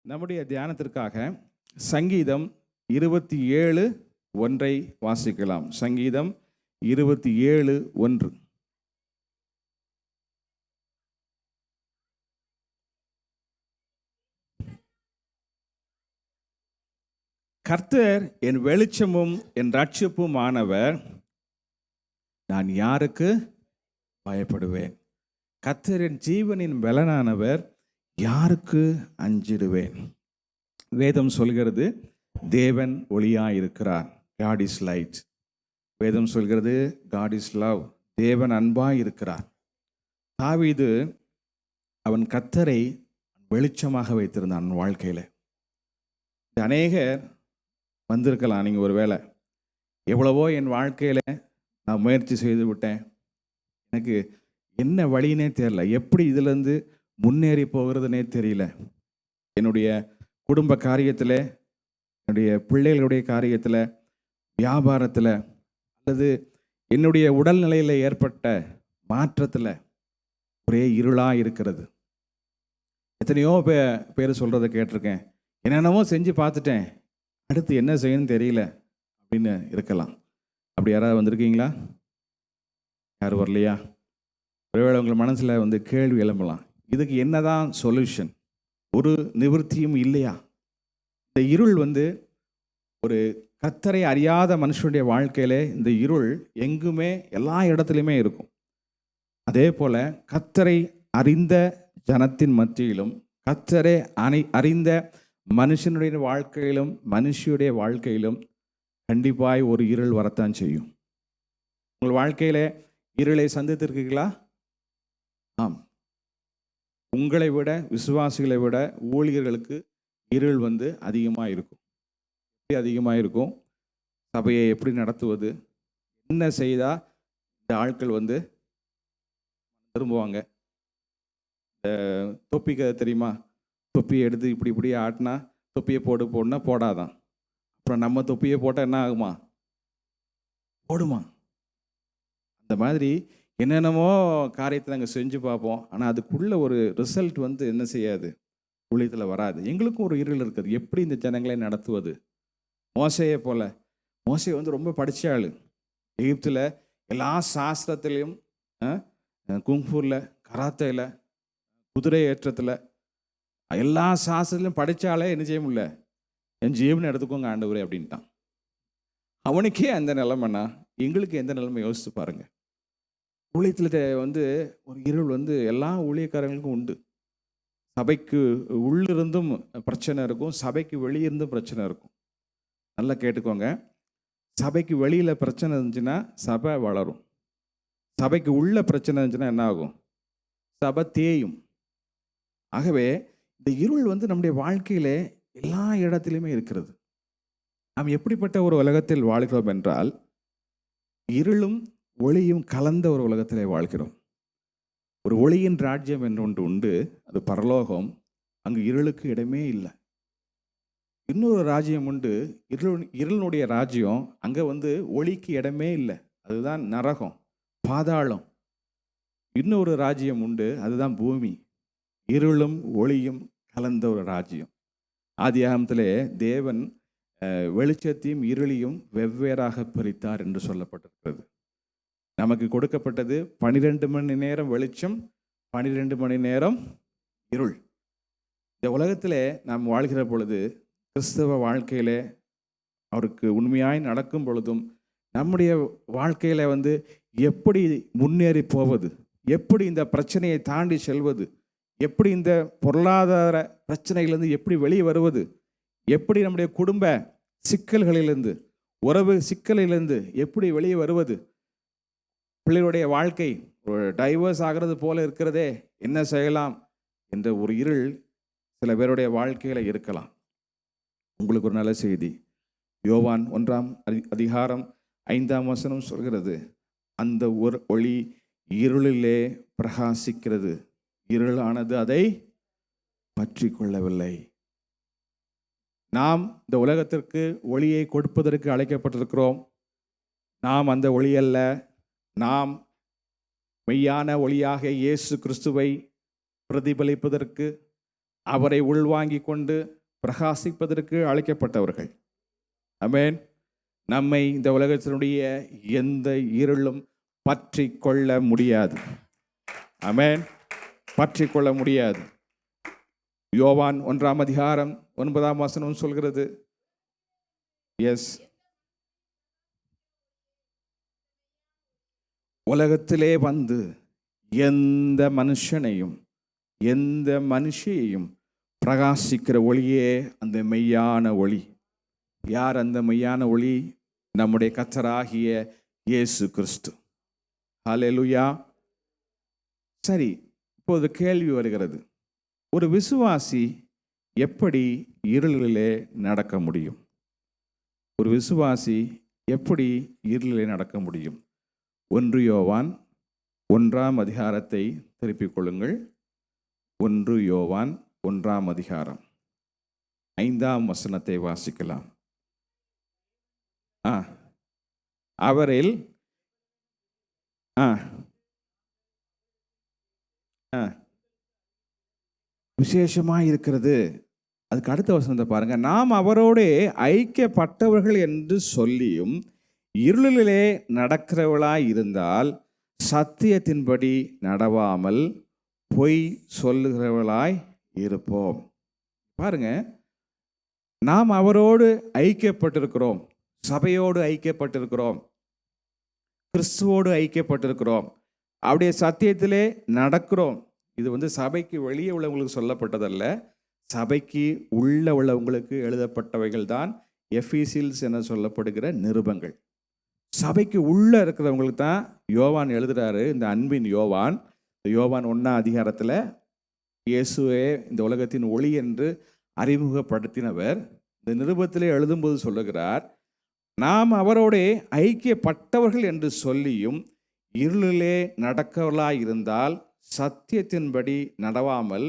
நம்முடைய தியானத்திற்காக சங்கீதம் 27:1 வாசிக்கலாம். சங்கீதம் 27:1. கர்த்தர் என் வெளிச்சமும் என் ரட்சிப்பும் ஆனவர், நான் யாருக்கு பயப்படுவேன்? கர்த்தர் என் ஜீவனின் பலனானவர், யாருக்கு அஞ்சிடுவேன்? வேதம் சொல்கிறது தேவன் ஒளியாயிருக்கிறார். God is light. வேதம் சொல்கிறது God is love. தேவன் அன்பாய் இருக்கிறார். தாவீது அவன் கர்த்தரை வெளிச்சமாக வைத்திருந்தான் வாழ்க்கையில். அநேகர் வந்திருக்கலாம். நீங்கள் ஒரு வேளை எவ்வளவோ என் வாழ்க்கையில் நான் முயற்சி செய்து விட்டேன், எனக்கு என்ன வழினே தெரியல, எப்படி இதிலேருந்து முன்னேறி போகிறதுனே தெரியல, என்னுடைய குடும்ப காரியத்தில், என்னுடைய பிள்ளைகளுடைய காரியத்தில், வியாபாரத்தில், அல்லது என்னுடைய உடல்நிலையில் ஏற்பட்ட மாற்றத்தில் ஒரே இருளாக இருக்கிறது. எத்தனையோ பேர் சொல்கிறத கேட்டிருக்கேன், என்னென்னவோ செஞ்சு பார்த்துட்டேன், அடுத்து என்ன செய்யணும்னு தெரியல அப்படின்னு இருக்கலாம். அப்படி யாராவது வந்திருக்கீங்களா? யாரும் வரலையா? ஒருவேளை உங்கள் மனசில் கேள்வி எழும்பலாம், இதுக்கு என்னதான் சொல்யூஷன்? ஒரு நிவர்த்தியும் இல்லையா? இந்த இருள் ஒரு கர்த்தரை அறியாத மனுஷனுடைய வாழ்க்கையில இந்த இருள் எங்குமே எல்லா இடத்துலையுமே இருக்கும். அதே போல கர்த்தரை அறிந்த ஜனத்தின் மத்தியிலும், கர்த்தரை அறிந்த மனுஷனுடைய வாழ்க்கையிலும், மனுஷியுடைய வாழ்க்கையிலும் கண்டிப்பாய் ஒரு இருள் வரத்தான் செய்யும். உங்கள் வாழ்க்கையில இருளை சந்தித்திருக்கீங்களா? ஆம். உங்களை விட, விசுவாசிகளை விட ஊழியர்களுக்கு இருள் அதிகமாக இருக்கும். எப்படி அதிகமாக இருக்கும்? சபையை எப்படி நடத்துவது, என்ன செய்தால் இந்த ஆட்கள் திரும்புவாங்க. இந்த தொப்பி கதை தெரியுமா? தொப்பியை எடுத்து இப்படி இப்படி ஆட்டினா, தொப்பியை போடுனா போடாதான். அப்புறம் நம்ம தொப்பியை போட்டால் என்ன ஆகுமா? போடுமா? அந்த மாதிரி என்னென்னமோ காரியத்தை நாங்கள் செஞ்சு பார்ப்போம், ஆனால் அதுக்குள்ள ஒரு ரிசல்ட் என்ன செய்யாது, ஊழியத்தில் வராது. எங்களுக்கும் ஒரு இருள் இருக்குது. எப்படி இந்த ஜனங்களை நடத்துவது? மோசையை போல. மோசை ரொம்ப படித்த ஆள். எகிப்தில் எல்லா சாஸ்திரத்திலையும், குங்ஃபூரில், கராத்தையில், குதிரை ஏற்றத்தில், எல்லா சாஸ்திரத்திலையும் படித்தாலே என்ன செய்ய முடியல, என் ஜீவனை எடுத்துக்கோங்க ஆண்டவரே அப்படின்ட்டான். அவனுக்கே அந்த நிலைமைன்னா எங்களுக்கு எந்த நிலைமை யோசித்து பாருங்கள். ஊழியத்தில் ஒரு இருள் எல்லா ஊழியக்காரங்களுக்கும் உண்டு. சபைக்கு உள்ளிருந்தும் பிரச்சனை இருக்கும், சபைக்கு வெளியிருந்தும் பிரச்சனை இருக்கும். நல்லா கேட்டுக்கோங்க. சபைக்கு வெளியில் பிரச்சனை இருந்துச்சுன்னா சபை வளரும். சபைக்கு உள்ள பிரச்சனை இருந்துச்சுன்னா என்ன ஆகும்? சபை தேயும். ஆகவே இந்த இருள் நம்முடைய வாழ்க்கையில் எல்லா இடத்துலையுமே இருக்கிறது. நாம் எப்படிப்பட்ட ஒரு உலகத்தில் வாழ்கிறோம் என்றால், இருளும் ஒளியும் கலந்த ஒரு உலகத்திலே வாழ்கிறோம். ஒரு ஒளியின் ராஜ்யம் என்று ஒன்று உண்டு, அது பரலோகம். அங்கு இருளுக்கு இடமே இல்லை. இன்னொரு ராஜ்யம் உண்டு, இருளினுடைய ராஜ்யம். அங்கே ஒளிக்கு இடமே இல்லை, அதுதான் நரகம், பாதாளம். இன்னொரு ராஜ்யம் உண்டு, அதுதான் பூமி. இருளும் ஒளியும் கலந்த ஒரு ராஜ்யம். ஆதியாகமத்திலே தேவன் வெளிச்சத்தையும் இருளையும் வெவ்வேறாக பிரித்தார் என்று சொல்லப்பட்டிருக்கிறது. நமக்கு கொடுக்கப்பட்டது 12 மணி நேரம் வெளிச்சம், 12 மணி நேரம் இருள். இந்த உலகத்தில் நாம் வாழ்கிற பொழுது, கிறிஸ்தவ வாழ்க்கையில் அவருக்கு உண்மையாய் நடக்கும் பொழுதும், நம்முடைய வாழ்க்கையில் எப்படி முன்னேறி போவது, எப்படி இந்த பிரச்சனையை தாண்டி செல்வது, எப்படி இந்த பொருளாதார பிரச்சனைகளிலிருந்து எப்படி வெளியே வருவது, எப்படி நம்முடைய குடும்ப சிக்கல்களிலிருந்து, உறவு சிக்கலிலிருந்து எப்படி வெளியே வருவது, பிள்ளைகளுடைய வாழ்க்கை ஒரு டைவர்ஸ் ஆகிறது போல இருக்கிறதே, என்ன செய்யலாம் என்ற ஒரு இருள் சில பேருடைய வாழ்க்கையில் இருக்கலாம். உங்களுக்கு ஒரு நல்ல செய்தி. யோவான் 1:5 சொல்கிறது, அந்த ஒரு ஒளி இருளிலே பிரகாசிக்கிறது, இருளானது அதை பற்றி கொள்ளவில்லை. நாம் இந்த உலகத்திற்கு ஒளியை கொடுப்பதற்கு அழைக்கப்பட்டிருக்கிறோம். நாம் அந்த ஒளி அல்ல. நாம் மெய்யான ஒளியாக இயேசு கிறிஸ்துவை பிரதிபலிப்பதற்கு, அவரை உள்வாங்கிக் கொண்டு பிரகாசிப்பதற்கு அழைக்கப்பட்டவர்கள். ஆமென். நம்மை இந்த உலகத்தினுடைய எந்த இருளும் பற்றி கொள்ள முடியாது. ஆமென். பற்றி கொள்ள முடியாது. யோவான் 1:9 சொல்கிறது. எஸ், உலகத்திலே வந்து எந்த மனுஷனையும் எந்த மனுஷியையும் பிரகாசிக்கிற ஒளியே அந்த மெய்யான ஒளி. யார் அந்த மெய்யான ஒளி? நம்முடைய கர்த்தராகிய இயேசு கிறிஸ்து. ஹல்லேலூயா. சரி, இப்போது கேள்வி வருகிறது. ஒரு விசுவாசி எப்படி இருளிலே நடக்க முடியும்? ஒரு விசுவாசி எப்படி இருளிலே நடக்க முடியும்? 1 யோவான் 1 திருப்பிக் கொள்ளுங்கள். 1 யோவான் 1 5 வாசிக்கலாம். அவரில் விசேஷமாக இருக்கிறது. அதுக்கு அடுத்த வசனத்தை பாருங்க. நாம் அவரோடு ஐக்கியப்பட்டவர்கள் என்று சொல்லியும் இருளிலே நடக்கிறவளாய் இருந்தால் சத்தியத்தின்படி நடவாமல் பொய் சொல்லுகிறவளாய் இருப்போம். பாருங்க, நாம் அவரோடு ஐக்கியப்பட்டிருக்கிறோம், சபையோடு ஐக்கியப்பட்டிருக்கிறோம், கிறிஸ்துவோடு ஐக்கியப்பட்டிருக்கிறோம், அப்படியே சத்தியத்திலே நடக்கிறோம். இது சபைக்கு வெளியே உள்ளவங்களுக்கு சொல்லப்பட்டதல்ல, சபைக்கு உள்ள உள்ளவங்களுக்கு எழுதப்பட்டவைகள் தான் எஃபீசியல்ஸ் என சொல்லப்படுகிற நிருபங்கள். சபைக்கு உள்ள இருக்கிறவங்களுக்கு தான் யோவான் எழுதுறாரு. இந்த அன்பின் யோவான் 1 இயேசுவே இந்த உலகத்தின் ஒளி என்று அறிமுகப்படுத்தினவர். இந்த நிருபத்திலே எழுதும்போது சொல்லுகிறார், நாம் அவரோட ஐக்கியப்பட்டவர்கள் என்று சொல்லியும் இருளிலே நடக்கவர்களாய் இருந்தால் சத்தியத்தின்படி நடவாமல்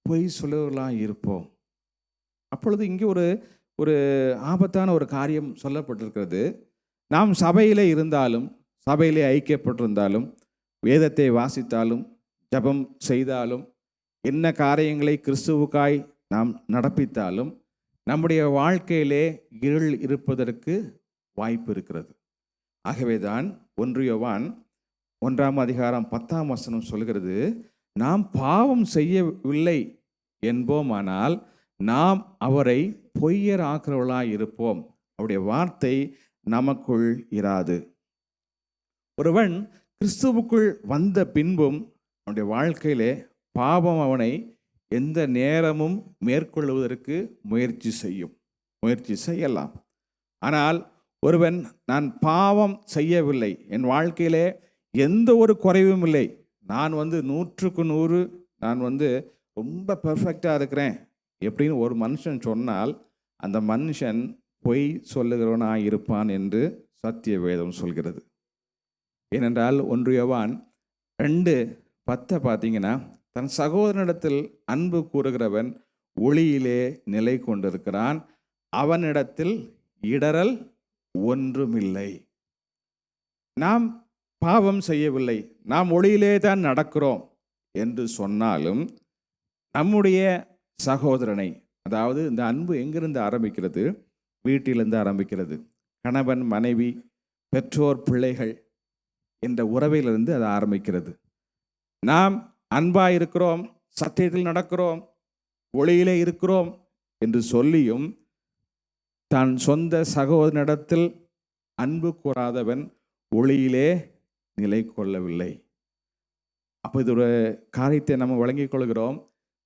பொய் சொல்லுவர்களாய் இருப்போம். அப்பொழுது இங்கே ஒரு ஆபத்தான ஒரு காரியம் சொல்லப்பட்டிருக்கிறது. நாம் சபையிலே இருந்தாலும், சபையிலே ஐக்கியப்பட்டிருந்தாலும், வேதத்தை வாசித்தாலும், ஜபம் செய்தாலும், என்ன காரியங்களை கிறிஸ்துவுக்காய் நாம் நடப்பித்தாலும் நம்முடைய வாழ்க்கையிலே இருள் இருப்பதற்கு வாய்ப்பு இருக்கிறது. ஆகவேதான் 1 யோவான் 1 சொல்கிறது, நாம் பாவம் செய்யவில்லை என்போமானால் நாம் அவரை பொய்யர் ஆக்கிறவர்களாய் இருப்போம், அவருடைய வார்த்தை நமக்குள் இராது. ஒருவன் கிறிஸ்துவுக்குள் வந்த பின்பும் அவனுடைய வாழ்க்கையிலே பாவம் அவனை எந்த நேரமும் மேற்கொள்வதற்கு முயற்சி செய்யலாம். ஆனால் ஒருவன் நான் பாவம் செய்யவில்லை, என் வாழ்க்கையிலே எந்த ஒரு குறைவும் இல்லை, நான் 100க்கு 100 நான் ரொம்ப பெர்ஃபெக்டாக இருக்கிறேன் எப்படின்னு ஒரு மனுஷன் சொன்னால் அந்த மனுஷன் பொய் சொல்லுகிறவனாக இருப்பான் என்று சத்திய வேதம் சொல்கிறது. ஏனென்றால் 1 யோவான் 2:10 பார்த்தீங்கன்னா, தன் சகோதரனிடத்தில் அன்பு கூறுகிறவன் ஒளியிலே நிலை கொண்டிருக்கிறான், அவனிடத்தில் இடறல் ஒன்றுமில்லை. நாம் பாவம் செய்யவில்லை, நாம் ஒளியிலே தான் நடக்கிறோம் என்று சொன்னாலும் நம்முடைய சகோதரனை, அதாவது இந்த அன்பு எங்கிருந்து ஆரம்பிக்கிறது? வீட்டிலிருந்து ஆரம்பிக்கிறது. கணவன் மனைவி, பெற்றோர் பிள்ளைகள் என்ற உறவிலிருந்து அது ஆரம்பிக்கிறது. நாம் அன்பாக இருக்கிறோம், சத்தியத்தில் நடக்கிறோம், ஒளியிலே இருக்கிறோம் என்று சொல்லியும் தன் சொந்த சகோதரனிடத்தில் அன்பு கூறாதவன் ஒளியிலே நிலை கொள்ளவில்லை. அப்போ இது ஒரு காரியத்தை நம்ம வழங்கிக் கொள்கிறோம்.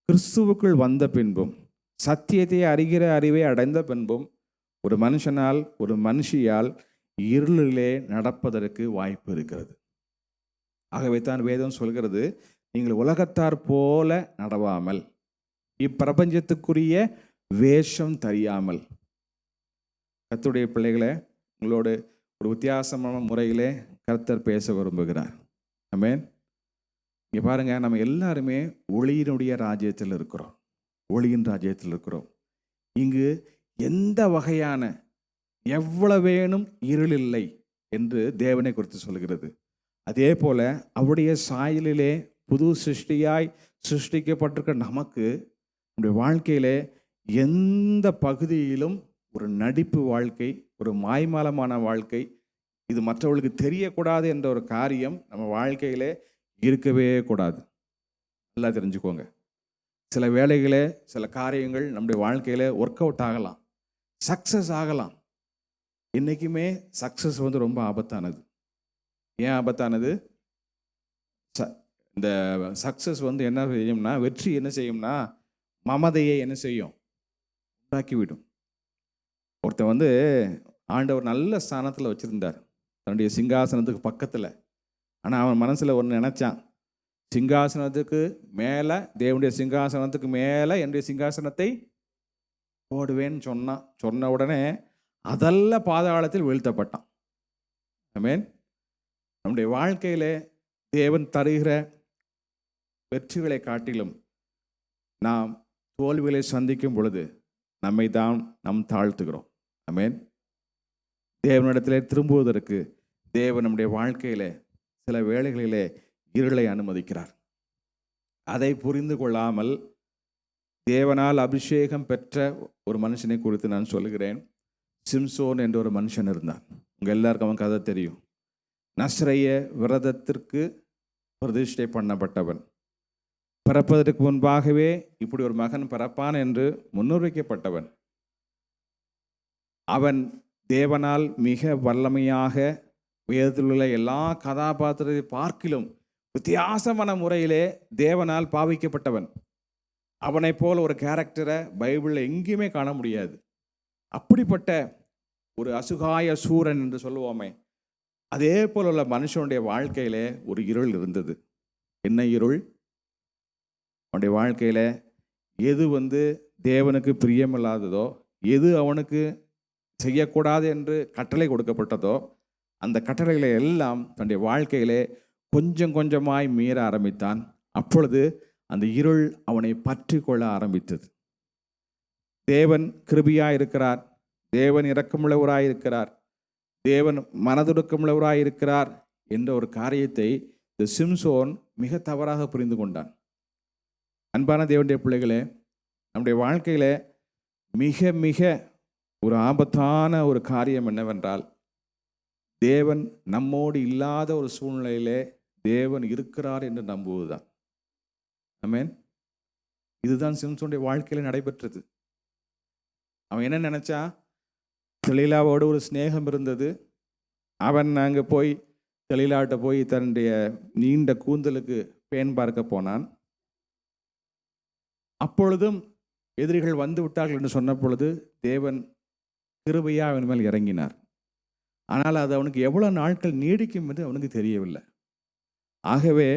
கிறிஸ்துவுக்குள் வந்த பின்பும், சத்தியத்தை அறிகிற அறிவை அடைந்த பின்பும் ஒரு மனுஷனால், ஒரு மனுஷியால் இருளிலே நடப்பதற்கு வாய்ப்பு இருக்கிறது. ஆகவே தான் வேதம் சொல்கிறது, நீங்கள் உலகத்தார் போல நடவாமல், இப்பிரபஞ்சத்துக்குரிய வேஷம் தெரியாமல். கர்த்தருடைய பிள்ளைகளை, உங்களோடு ஒரு வித்தியாசமான முறையிலே கர்த்தர் பேச விரும்புகிறார். ஆமென். இங்கே பாருங்க, நம்ம எல்லாருமே ஒளியினுடைய ராஜ்யத்தில் இருக்கிறோம், ஒளியின் ராஜ்யத்தில் இருக்கிறோம். இங்கு எந்த வகையான எவ்வளவேனும் இருள் இல்லை என்று தேவனை குறித்து சொல்கிறது. அதே போல அவருடைய சாயலிலே புது சிருஷ்டியாய் சிருஷ்டிக்கப்பட்டிருக்க நமக்கு நம்முடைய வாழ்க்கையிலே எந்த பகுதியிலும் ஒரு நடிப்பு வாழ்க்கை, ஒரு மாய்மாலமான வாழ்க்கை, இது மற்றவர்களுக்கு தெரியக்கூடாது என்ற ஒரு காரியம் நம்ம வாழ்க்கையிலே இருக்கவே கூடாது. நல்லா தெரிஞ்சுக்கோங்க. சில வேலைகளே, சில காரியங்கள் நம்முடைய வாழ்க்கையில ஒர்க் அவுட் ஆகலாம், சக்சஸ் ஆகலாம். என்றைக்குமே சக்சஸ் ரொம்ப ஆபத்தானது. ஏன் ஆபத்தானது? இந்த சக்சஸ் என்ன செய்யும்னா, வெற்றி என்ன செய்யும்னா, மமதையை என்ன செய்யும்? உண்டாக்கிவிடும். ஒருத்தன் ஆண்டவர் நல்ல ஸ்தானத்தில் வச்சிருந்தார், தன்னுடைய சிங்காசனத்துக்கு பக்கத்தில். ஆனால் அவன் மனசில் ஒன்று நினச்சான், சிங்காசனத்துக்கு மேலே, தேவனுடைய சிங்காசனத்துக்கு மேலே என்னுடைய சிங்காசனத்தை போடுவேன்னு சொன்னான். சொன்ன உடனே அதல்ல பாதாளத்தில் வீழ்த்தப்பட்டான். ஆமென். நம்முடைய வாழ்க்கையிலே தேவன் தருகிற வெற்றிகளை காட்டிலும் நாம் தோல்விகளை சந்திக்கும் பொழுது நம்மை தான் நாம் தாழ்த்துகிறோம். ஆமென். தேவனிடத்திலே திரும்புவதற்கு தேவன் நம்முடைய வாழ்க்கையிலே சில வேளைகளிலே இருளை அனுமதிக்கிறார். அதை புரிந்து கொள்ளாமல் தேவனால் அபிஷேகம் பெற்ற ஒரு மனுஷனை குறித்து நான் சொல்லுகிறேன். சிம்சோன் என்ற ஒரு மனுஷன் இருந்தான். உங்கள் எல்லாருக்கும் அவன் கதை தெரியும். நஸ்ரைய விரதத்திற்கு பிரதிஷ்டை பண்ணப்பட்டவன். பிறப்பதற்கு முன்பாகவே இப்படி ஒரு மகன் பிறப்பான் என்று முன்னுரைக்கப்பட்டவன். அவன் தேவனால் மிக வல்லமையாக வேதத்தில் உள்ள எல்லா கதாபாத்திரத்தை பார்க்கிலும் வித்தியாசமான முறையிலே தேவனால் பாவிக்கப்பட்டவன். அவனை போல ஒரு கேரக்டரை பைபிளில் எங்கேயுமே காண முடியாது. அப்படிப்பட்ட ஒரு அசுகாய சூரன் என்று சொல்லுவோமே, அதே போல உள்ள மனுஷனுடைய வாழ்க்கையிலே ஒரு இருள் இருந்தது. என்ன இருள்? அவனுடைய வாழ்க்கையில் எது தேவனுக்கு பிரியமில்லாததோ, எது அவனுக்கு செய்யக்கூடாது என்று கட்டளை கொடுக்கப்பட்டதோ, அந்த கட்டளைகளை எல்லாம் தன்னுடைய வாழ்க்கையிலே கொஞ்சம் கொஞ்சமாய் மீற ஆரம்பித்தான். அப்பொழுது அந்த இருள் அவனை பற்றி கொள்ள ஆரம்பித்தது. தேவன் கிருபையாய் இருக்கிறார், தேவன் இரக்கமுள்ளவராய் இருக்கிறார், தேவன் மனதுருக்கமுள்ளவராய் இருக்கிறார் என்ற ஒரு காரியத்தை இந்த சிம்சோன் மிக தவறாக புரிந்து கொண்டான். அன்பான தேவனுடைய பிள்ளைகளே, நம்முடைய வாழ்க்கையில மிக மிக ஒரு ஆபத்தான ஒரு காரியம் என்னவென்றால், தேவன் நம்மோடு இல்லாத ஒரு சூழ்நிலையிலே தேவன் இருக்கிறார் என்று நம்புவதுதான். ஆமென். இதுதான் சிம்சோனுடைய வாழ்க்கையில் நடைபெற்றது. அவன் என்ன நினைச்சா, தெலீலாவோடு ஒரு சிநேகம் இருந்தது. அவன் அங்கே போய் தெலீலாட்ட போய் தன்னுடைய நீண்ட கூந்தலுக்கு பேன் பார்க்க போனான். அப்பொழுதும் எதிரிகள் வந்து விட்டார்கள் என்று சொன்ன பொழுது தேவன் கிருபையா அவன் மேல் இறங்கினார். ஆனால் அது அவனுக்கு எவ்வளவு நாட்கள் நீடிக்கும் என்று அவனுக்கு தெரியவில்லை. ஆகவே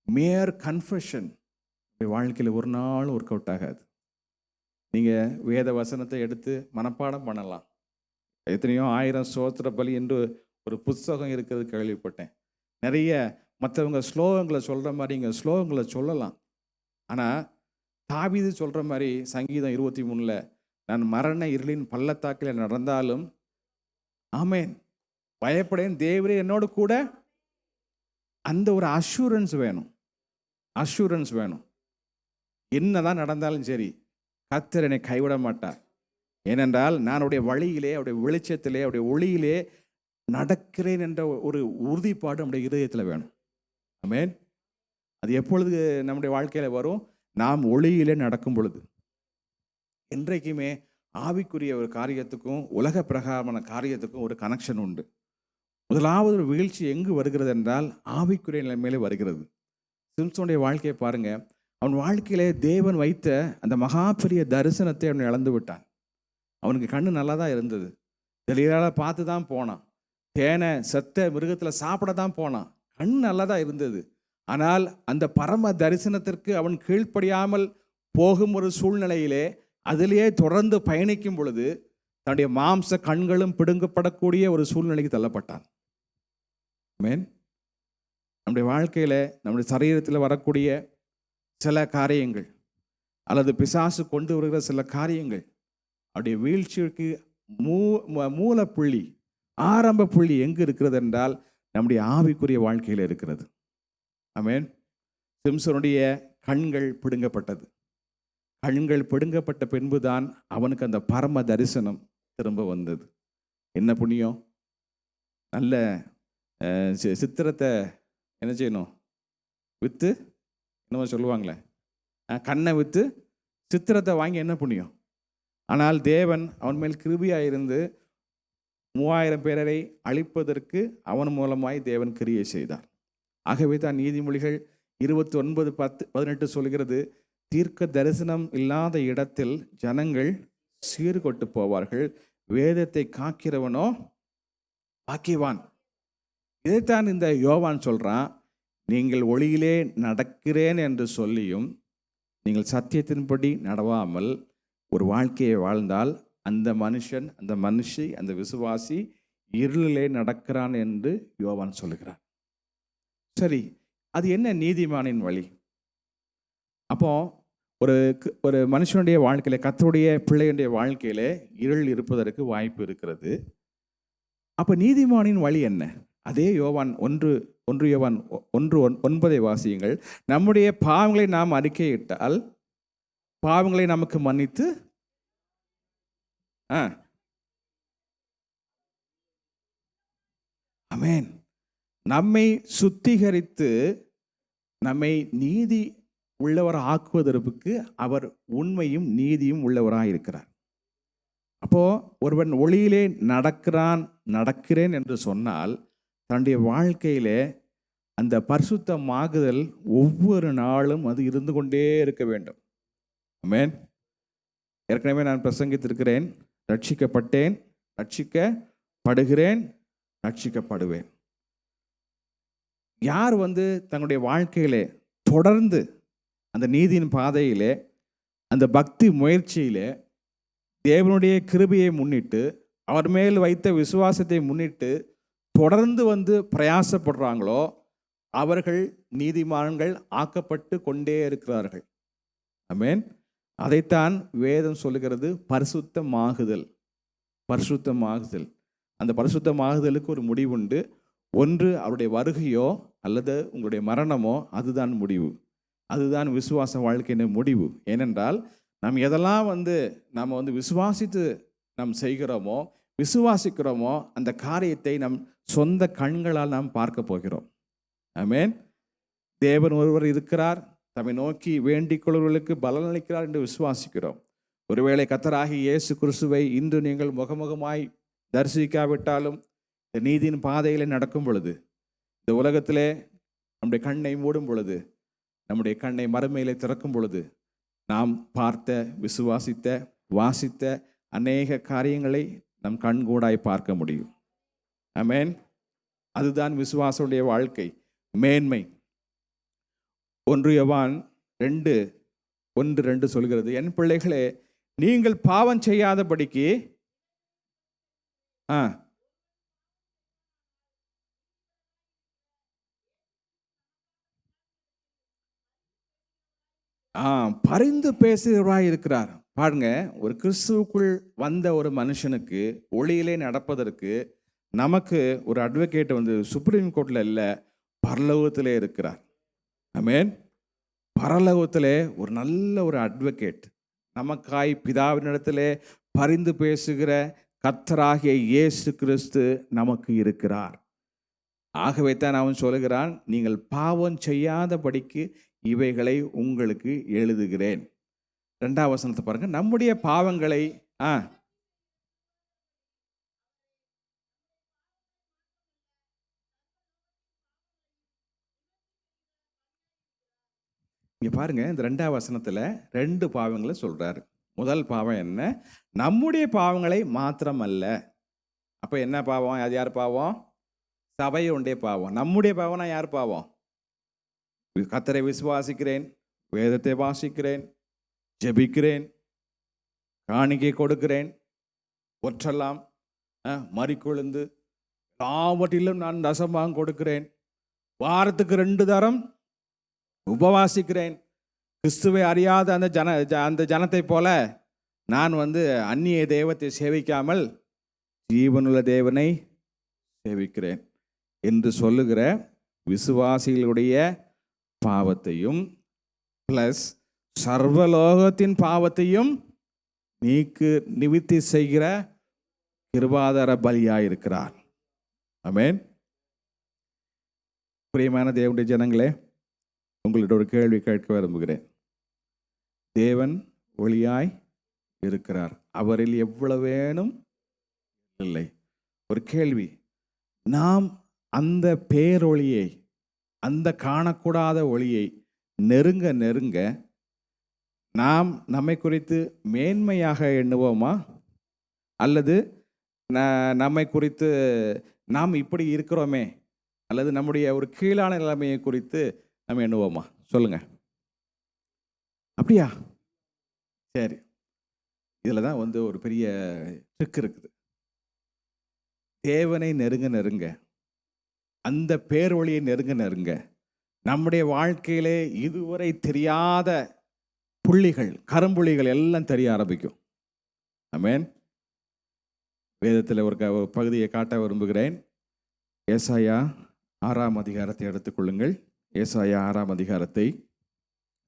மேயர் கன்ஃபெஷன் வாழ்க்கையில் ஒரு நாள் ஒர்க் அவுட் ஆகாது. நீங்கள் வேத வசனத்தை எடுத்து மனப்பாடம் பண்ணலாம். எத்தனையோ 1000 ஸ்தோத்திர பலி என்று ஒரு புத்தகம் இருக்கிறது கேள்விப்பட்டேன். நிறைய மற்றவங்க ஸ்லோகங்களை சொல்கிற மாதிரி இங்கே ஸ்லோகங்களை சொல்லலாம். ஆனால் தாவீது சொல்கிற மாதிரி சங்கீதம் 23 நான் மரண இருளின் பள்ளத்தாக்கில் நடந்தாலும் ஆமேன் பயப்படேன், தேவரே என்னோடு கூட. அந்த ஒரு அஷூரன்ஸ் வேணும், அஷூரன்ஸ் வேணும். என்னதான் நடந்தாலும் சரி, கர்த்தர் என்னை கைவிட மாட்டார். ஏனென்றால் நான் அவருடைய வழியிலே, அவருடைய வெளிச்சத்திலே, அவருடைய ஒளியிலே நடக்கிறேன் என்ற ஒரு உறுதிப்பாடு நம்முடைய இதயத்தில் வேணும். ஆமென். அது எப்பொழுது நம்முடைய வாழ்க்கையில் வரும்? நாம் ஒளியிலே நடக்கும் பொழுது. என்றைக்குமே ஆவிக்குரிய ஒரு காரியத்துக்கும் உலக பிரகாரமான காரியத்துக்கும் ஒரு கனெக்ஷன் உண்டு. முதலாவது ஒரு வீழ்ச்சி எங்கு வருகிறது என்றால் ஆவிக்குரிய நிலைமையிலே வருகிறது. சிம்சோனுடைய வாழ்க்கையை பாருங்க. அவன் வாழ்க்கையிலே தேவன் வைத்த அந்த மகா பெரிய தரிசனத்தை அவன் இழந்து விட்டான். அவனுக்கு கண்ணு நல்லா தான் இருந்தது, தெளிவாக பார்த்து தான் போனான், தேனை செத்த மிருகத்தில் சாப்பிட தான் போனான், கண் நல்லா தான் இருந்தது. ஆனால் அந்த பரம தரிசனத்திற்கு அவன் கீழ்ப்படியாமல் போகும் ஒரு சூழ்நிலையிலே அதிலேயே தொடர்ந்து பயணிக்கும் பொழுது தன்னுடைய மாம்ச கண்களும் பிடுங்கப்படக்கூடிய ஒரு சூழ்நிலைக்கு தள்ளப்பட்டான். ஆமென். நம்முடைய வாழ்க்கையில் நம்முடைய சரீரத்தில் வரக்கூடிய சில காரியங்கள் அல்லது பிசாசு கொண்டு வருகிற சில காரியங்கள் அவருடைய வீழ்ச்சிக்கு மூல புள்ளி, ஆரம்ப புள்ளி எங்கு இருக்கிறது என்றால் நம்முடைய ஆவிக்குரிய வாழ்க்கையில் இருக்கிறது. ஆமென். சிம்சோனுடைய கண்கள் பிடுங்கப்பட்டது. கண்கள் பிடுங்கப்பட்ட பின்புதான் அவனுக்கு அந்த பரம தரிசனம் திரும்ப வந்தது. என்ன புண்ணியம்! நல்ல சித்திரத்தை என்ன செய்யணும்? விற்று என்னமோ சொல்லுவாங்களே, கண்ணை விற்று சித்திரத்தை வாங்கி என்ன புண்ணியம்? ஆனால் தேவன் அவன் மேல் கிருபையாக இருந்து 3000 பேரரை அழிப்பதற்கு அவன் மூலமாய் தேவன் கிரியை செய்தார். ஆகவே தான் நீதிமொழிகள் 29:18 சொல்கிறது, தீர்க்க தரிசனம் இல்லாத இடத்தில் ஜனங்கள் சீர்கொட்டு போவார்கள், வேதத்தை காக்கிறவனோ பாக்கியவான். இதைத்தான் இந்த யோவான் சொல்றான். நீங்கள் ஒளியிலே நடக்கிறேன் என்று சொல்லியும் நீங்கள் சத்தியத்தின்படி நடவாமல் ஒரு வாழ்க்கையை வாழ்ந்தால் அந்த மனுஷன், அந்த மனுஷி, அந்த விசுவாசி இருளிலே நடக்கிறான் என்று யோவான் சொல்லுகிறார். சரி, அது என்ன நீதிமானின் வழி? அப்போ ஒரு மனுஷனுடைய வாழ்க்கையில, கர்த்தருடைய பிள்ளையுடைய வாழ்க்கையில இருள் இருப்பதற்கு வாய்ப்பு இருக்கிறது. அப்போ நீதிமானின் வழி என்ன? அதே யோவான் 1 யோவான் 1:9 வாசியுங்கள். நம்முடைய பாவங்களை நாம் அறிக்கையிட்டால் பாவங்களை நமக்கு மன்னித்து ஆமென், நம்மை சுத்திகரித்து நம்மை நீதி உள்ளவர் ஆக்குவதற்கு அவர் உண்மையும் நீதியும் உள்ளவராக இருக்கிறார். அப்போ ஒருவன் ஒளியிலே நடக்கிறேன் என்று சொன்னால் தன்னுடைய வாழ்க்கையிலே அந்த பரிசுத்தமாகுதல் ஒவ்வொரு நாளும் அது இருந்து கொண்டே இருக்க வேண்டும். ஆமென். ஏற்கனவே நான் பிரசங்கித்திருக்கிறேன், ரட்சிக்கப்பட்டேன், ரட்சிக்கப்படுகிறேன், ரட்சிக்கப்படுவேன். யார் தன்னுடைய வாழ்க்கையிலே தொடர்ந்து அந்த நீதியின் பாதையிலே, அந்த பக்தி முயற்சியிலே, தேவனுடைய கிருபையை முன்னிட்டு, அவர் மேல் வைத்த விசுவாசத்தை முன்னிட்டு தொடர்ந்து பிரயாசப்படுறாங்களோ அவர்கள் நீதிமான்கள் ஆக்கப்பட்டு கொண்டே இருக்கிறார்கள். ஆமென். அதைத்தான் வேதம் சொல்லுகிறது, பரிசுத்தமாகுதல். அந்த பரிசுத்தமாகுதலுக்கு ஒரு முடிவுண்டு. ஒன்று அவருடைய வருகையோ அல்லது உங்களுடைய மரணமோ, அதுதான் முடிவு. அதுதான் விசுவாச வாழ்க்கையின் முடிவு. ஏனென்றால் நாம் எதெல்லாம் நாம் விசுவாசித்து நாம் செய்கிறோமோ, விசுவாசிக்கிறோமோ, அந்த காரியத்தை நம் சொந்த கண்களால் நாம் பார்க்க போகிறோம். ஆமென். தேவன் ஒருவர் இருக்கிறார், தம்மை நோக்கி வேண்டிக் கொள்வர்களுக்கு பலன் அளிக்கிறார் என்று விசுவாசிக்கிறோம். ஒருவேளை கர்த்தராகிய இயேசு கிறிஸ்துவை இன்று நீங்கள் முகமுகமாய் தரிசிக்காவிட்டாலும், இந்த நீதியின் பாதையில் நடக்கும் பொழுது, இந்த உலகத்திலே நம்முடைய கண்ணை மூடும் பொழுது, நம்முடைய கண்ணை மறுமையிலே திறக்கும் பொழுது, நாம் பார்த்த, விசுவாசித்த, வாசித்த அநேக காரியங்களை நம் கண்கூடாய் பார்க்க முடியும். ஆமென். அதுதான் விசுவாசனுடைய வாழ்க்கை மேன்மை. 1 யோவான் 2:1-2 சொல்கிறது, என் பிள்ளைகளே, நீங்கள் பாவம் செய்யாதபடிக்கு பரிந்து பேசுகிறவராய் இருக்கிறார். பாருங்க, ஒரு கிறிஸ்துவுக்குள் வந்த ஒரு மனுஷனுக்கு ஒளியிலே நடப்பதற்கு நமக்கு ஒரு அட்வொகேட் சுப்ரீம் கோர்ட்ல இல்ல, பரலோகத்திலே இருக்கிறார். ஆமென். பரலோகத்திலே ஒரு நல்ல ஒரு அட்வொகேட் நமக்காய் பிதாவினிடத்திலே பரிந்து பேசுகிற கர்த்தராகிய இயேசு கிறிஸ்து நமக்கு இருக்கிறார். ஆகவே தான் அவன் சொல்லுகிறான், நீங்கள் பாவம் செய்யாதபடிக்கு இவைகளை உங்களுக்கு எழுதுகிறேன். 2ஆம் வசனத்தை பாருங்க. நம்முடைய பாவங்களை இங்க பாருங்க, இந்த 2ஆம் வசனத்துல 2 பாவங்களை சொல்றாரு. முதல் பாவம் என்ன? நம்முடைய பாவங்களை மாத்திரம் அல்ல. அப்ப என்ன பாவம்? அது யார் பாவம்? சபையுடைய பாவம். நம்முடைய பாவம்னா யார் பாவம்? கர்த்தரை விசுவாசிக்கிறேன், வேதத்தை வாசிக்கிறேன், ஜெபிக்கிறேன், காணிக்கை கொடுக்கிறேன், ஒற்றெல்லாம் மறிக்கொழுந்து எல்லாவற்றிலும் நான் தசமாக கொடுக்கிறேன், வாரத்துக்கு 2 தரம் உபவாசிக்கிறேன், கிறிஸ்துவை அறியாத அந்த ஜனத்தை போல நான் அந்நிய தெய்வத்தை சேவிக்காமல் ஜீவனுள்ள தேவனை சேவிக்கிறேன் என்று சொல்லுகிற விசுவாசிகளுடைய பாவத்தையும் பிளஸ் சர்வலோகத்தின் பாவத்தையும் நிவிர்த்தி செய்கிற கிருபாதார பலியாயிருக்கிறார். ஆமென். பிரியமான தேவனுடைய ஜனங்களே, உங்களிடம் ஒரு கேள்வி கேட்க விரும்புகிறேன். தேவன் ஒளியாய் இருக்கிறார், அவரில் எவ்வளவு வேணும் இல்லை. ஒரு கேள்வி, நாம் அந்த பேரொளியை, அந்த காணக்கூடாத ஒளியை நெருங்க நெருங்க நாம் நம்மை குறித்து மேன்மையாக எண்ணுவோமா, அல்லது நம்மை குறித்து நாம் இப்படி இருக்கிறோமே, அல்லது நம்முடைய ஒரு கீழான நிலைமையை குறித்து நம்ம எண்ணுவோமா? சொல்லுங்க. அப்படியா? சரி, இதில் தான் ஒரு பெரிய ட்ரிக் இருக்குது. தேவனை நெருங்க நெருங்க, அந்த பேரொளியை நெருங்க நெருங்க, நம்முடைய வாழ்க்கையிலே இதுவரை தெரியாத புள்ளிகள், கரும்புள்ளிகள் எல்லாம் தெரிய ஆரம்பிக்கும். ஆமென். வேதத்தில் ஒரு பகுதியை காட்ட விரும்புகிறேன். ஏசாயா 6ஆம் அதிகாரத்தை எடுத்துக்கொள்ளுங்கள். ஏசாயா 6ஆம் அதிகாரத்தை.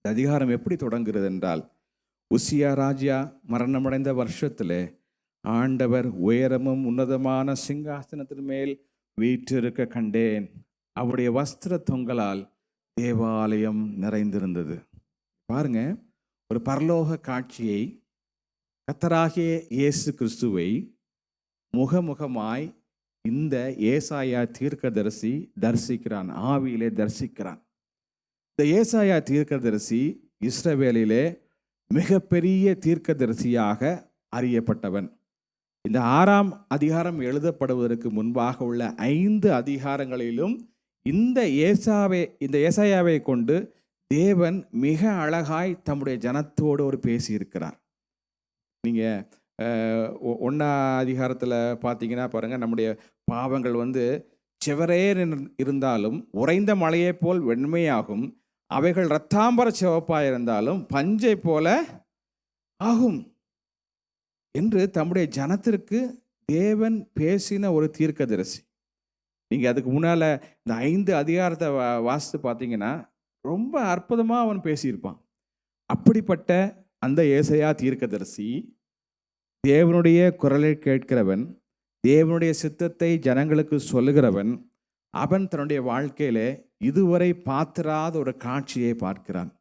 அதிகாரம் எப்படி தொடங்குகிறது என்றால், உசியா ராஜா மரணமடைந்த வருஷத்திலே ஆண்டவர் உயரமும் உன்னதமான சிங்காசனத்தின் மேல் வீற்றிருக்க கண்டேன். அவருடைய வஸ்திர தொங்கலால் தேவாலயம் நிறைந்திருந்தது. பாருங்க, ஒரு பரலோக காட்சியை, கர்த்தராகிய இயேசு கிறிஸ்துவை முகமுகமாய் இந்த ஏசாயா தீர்க்கதரிசி தரிசிக்கிறான், ஆவியிலே தரிசிக்கிறான். இந்த ஏசாயா தீர்க்கதரிசி இஸ்ரவேலிலே மிகப்பெரிய தீர்க்கதரிசியாக அறியப்பட்டவன். இந்த 6ஆம் அதிகாரம் எழுதப்படுவதற்கு முன்பாக உள்ள 5 அதிகாரங்களிலும் இந்த ஏசாயாவை கொண்டு தேவன் மிக அழகாய் தம்முடைய ஜனத்தோடு பேசியிருக்கிறார். நீங்கள் 1ஆம் அதிகாரத்தில் பார்த்தீங்கன்னா பாருங்கள், நம்முடைய பாவங்கள் செவரே இருந்தாலும் உறைந்த மலையை போல் வெண்மையாகும், அவைகள் இரத்தாம்பர சிவப்பாக இருந்தாலும் பஞ்சை போல ஆகும் என்று தம்முடைய ஜனத்திற்கு தேவன் பேசின ஒரு தீர்க்கதரிசி. நீங்கள் அதுக்கு முன்னால் இந்த 5 அதிகாரத்தை வாசித்து பார்த்தீங்கன்னா ரொம்ப அற்புதமாக அவன் பேசியிருப்பான். அப்படிப்பட்ட அந்த ஏசாயா தீர்க்கதரிசி தேவனுடைய குரலை கேட்கிறவன், தேவனுடைய சித்தத்தை ஜனங்களுக்கு சொல்லுகிறவன். அவன் தன்னுடைய வாழ்க்கையிலே இதுவரை பார்த்திராத ஒரு காட்சியை பார்க்கிறான்.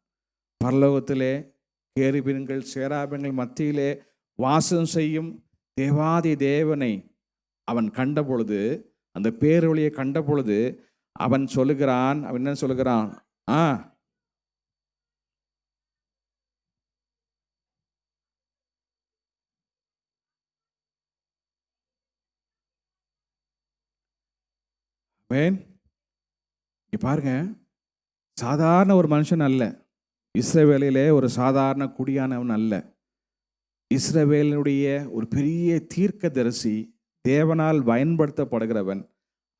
பரலோகத்திலே கேருபீன்கள் சேராபீன்கள் மத்தியிலே வாசம் செய்யும் தேவாதி தேவனை அவன் கண்ட பொழுது, அந்த பேரொளியை கண்ட பொழுது அவன் சொல்லுகிறான், அவன் என்ன சொல்லுகிறான்? பாருங்க, சாதாரண ஒரு மனுஷன் அல்ல, இஸ்ரவேலிலே ஒரு சாதாரண குடியானவன் அல்ல, இஸ்ரவேலுடைய ஒரு பெரிய தீர்க்கதரிசி, தேவனால் பயன்படுத்தப்படுகிறவன்.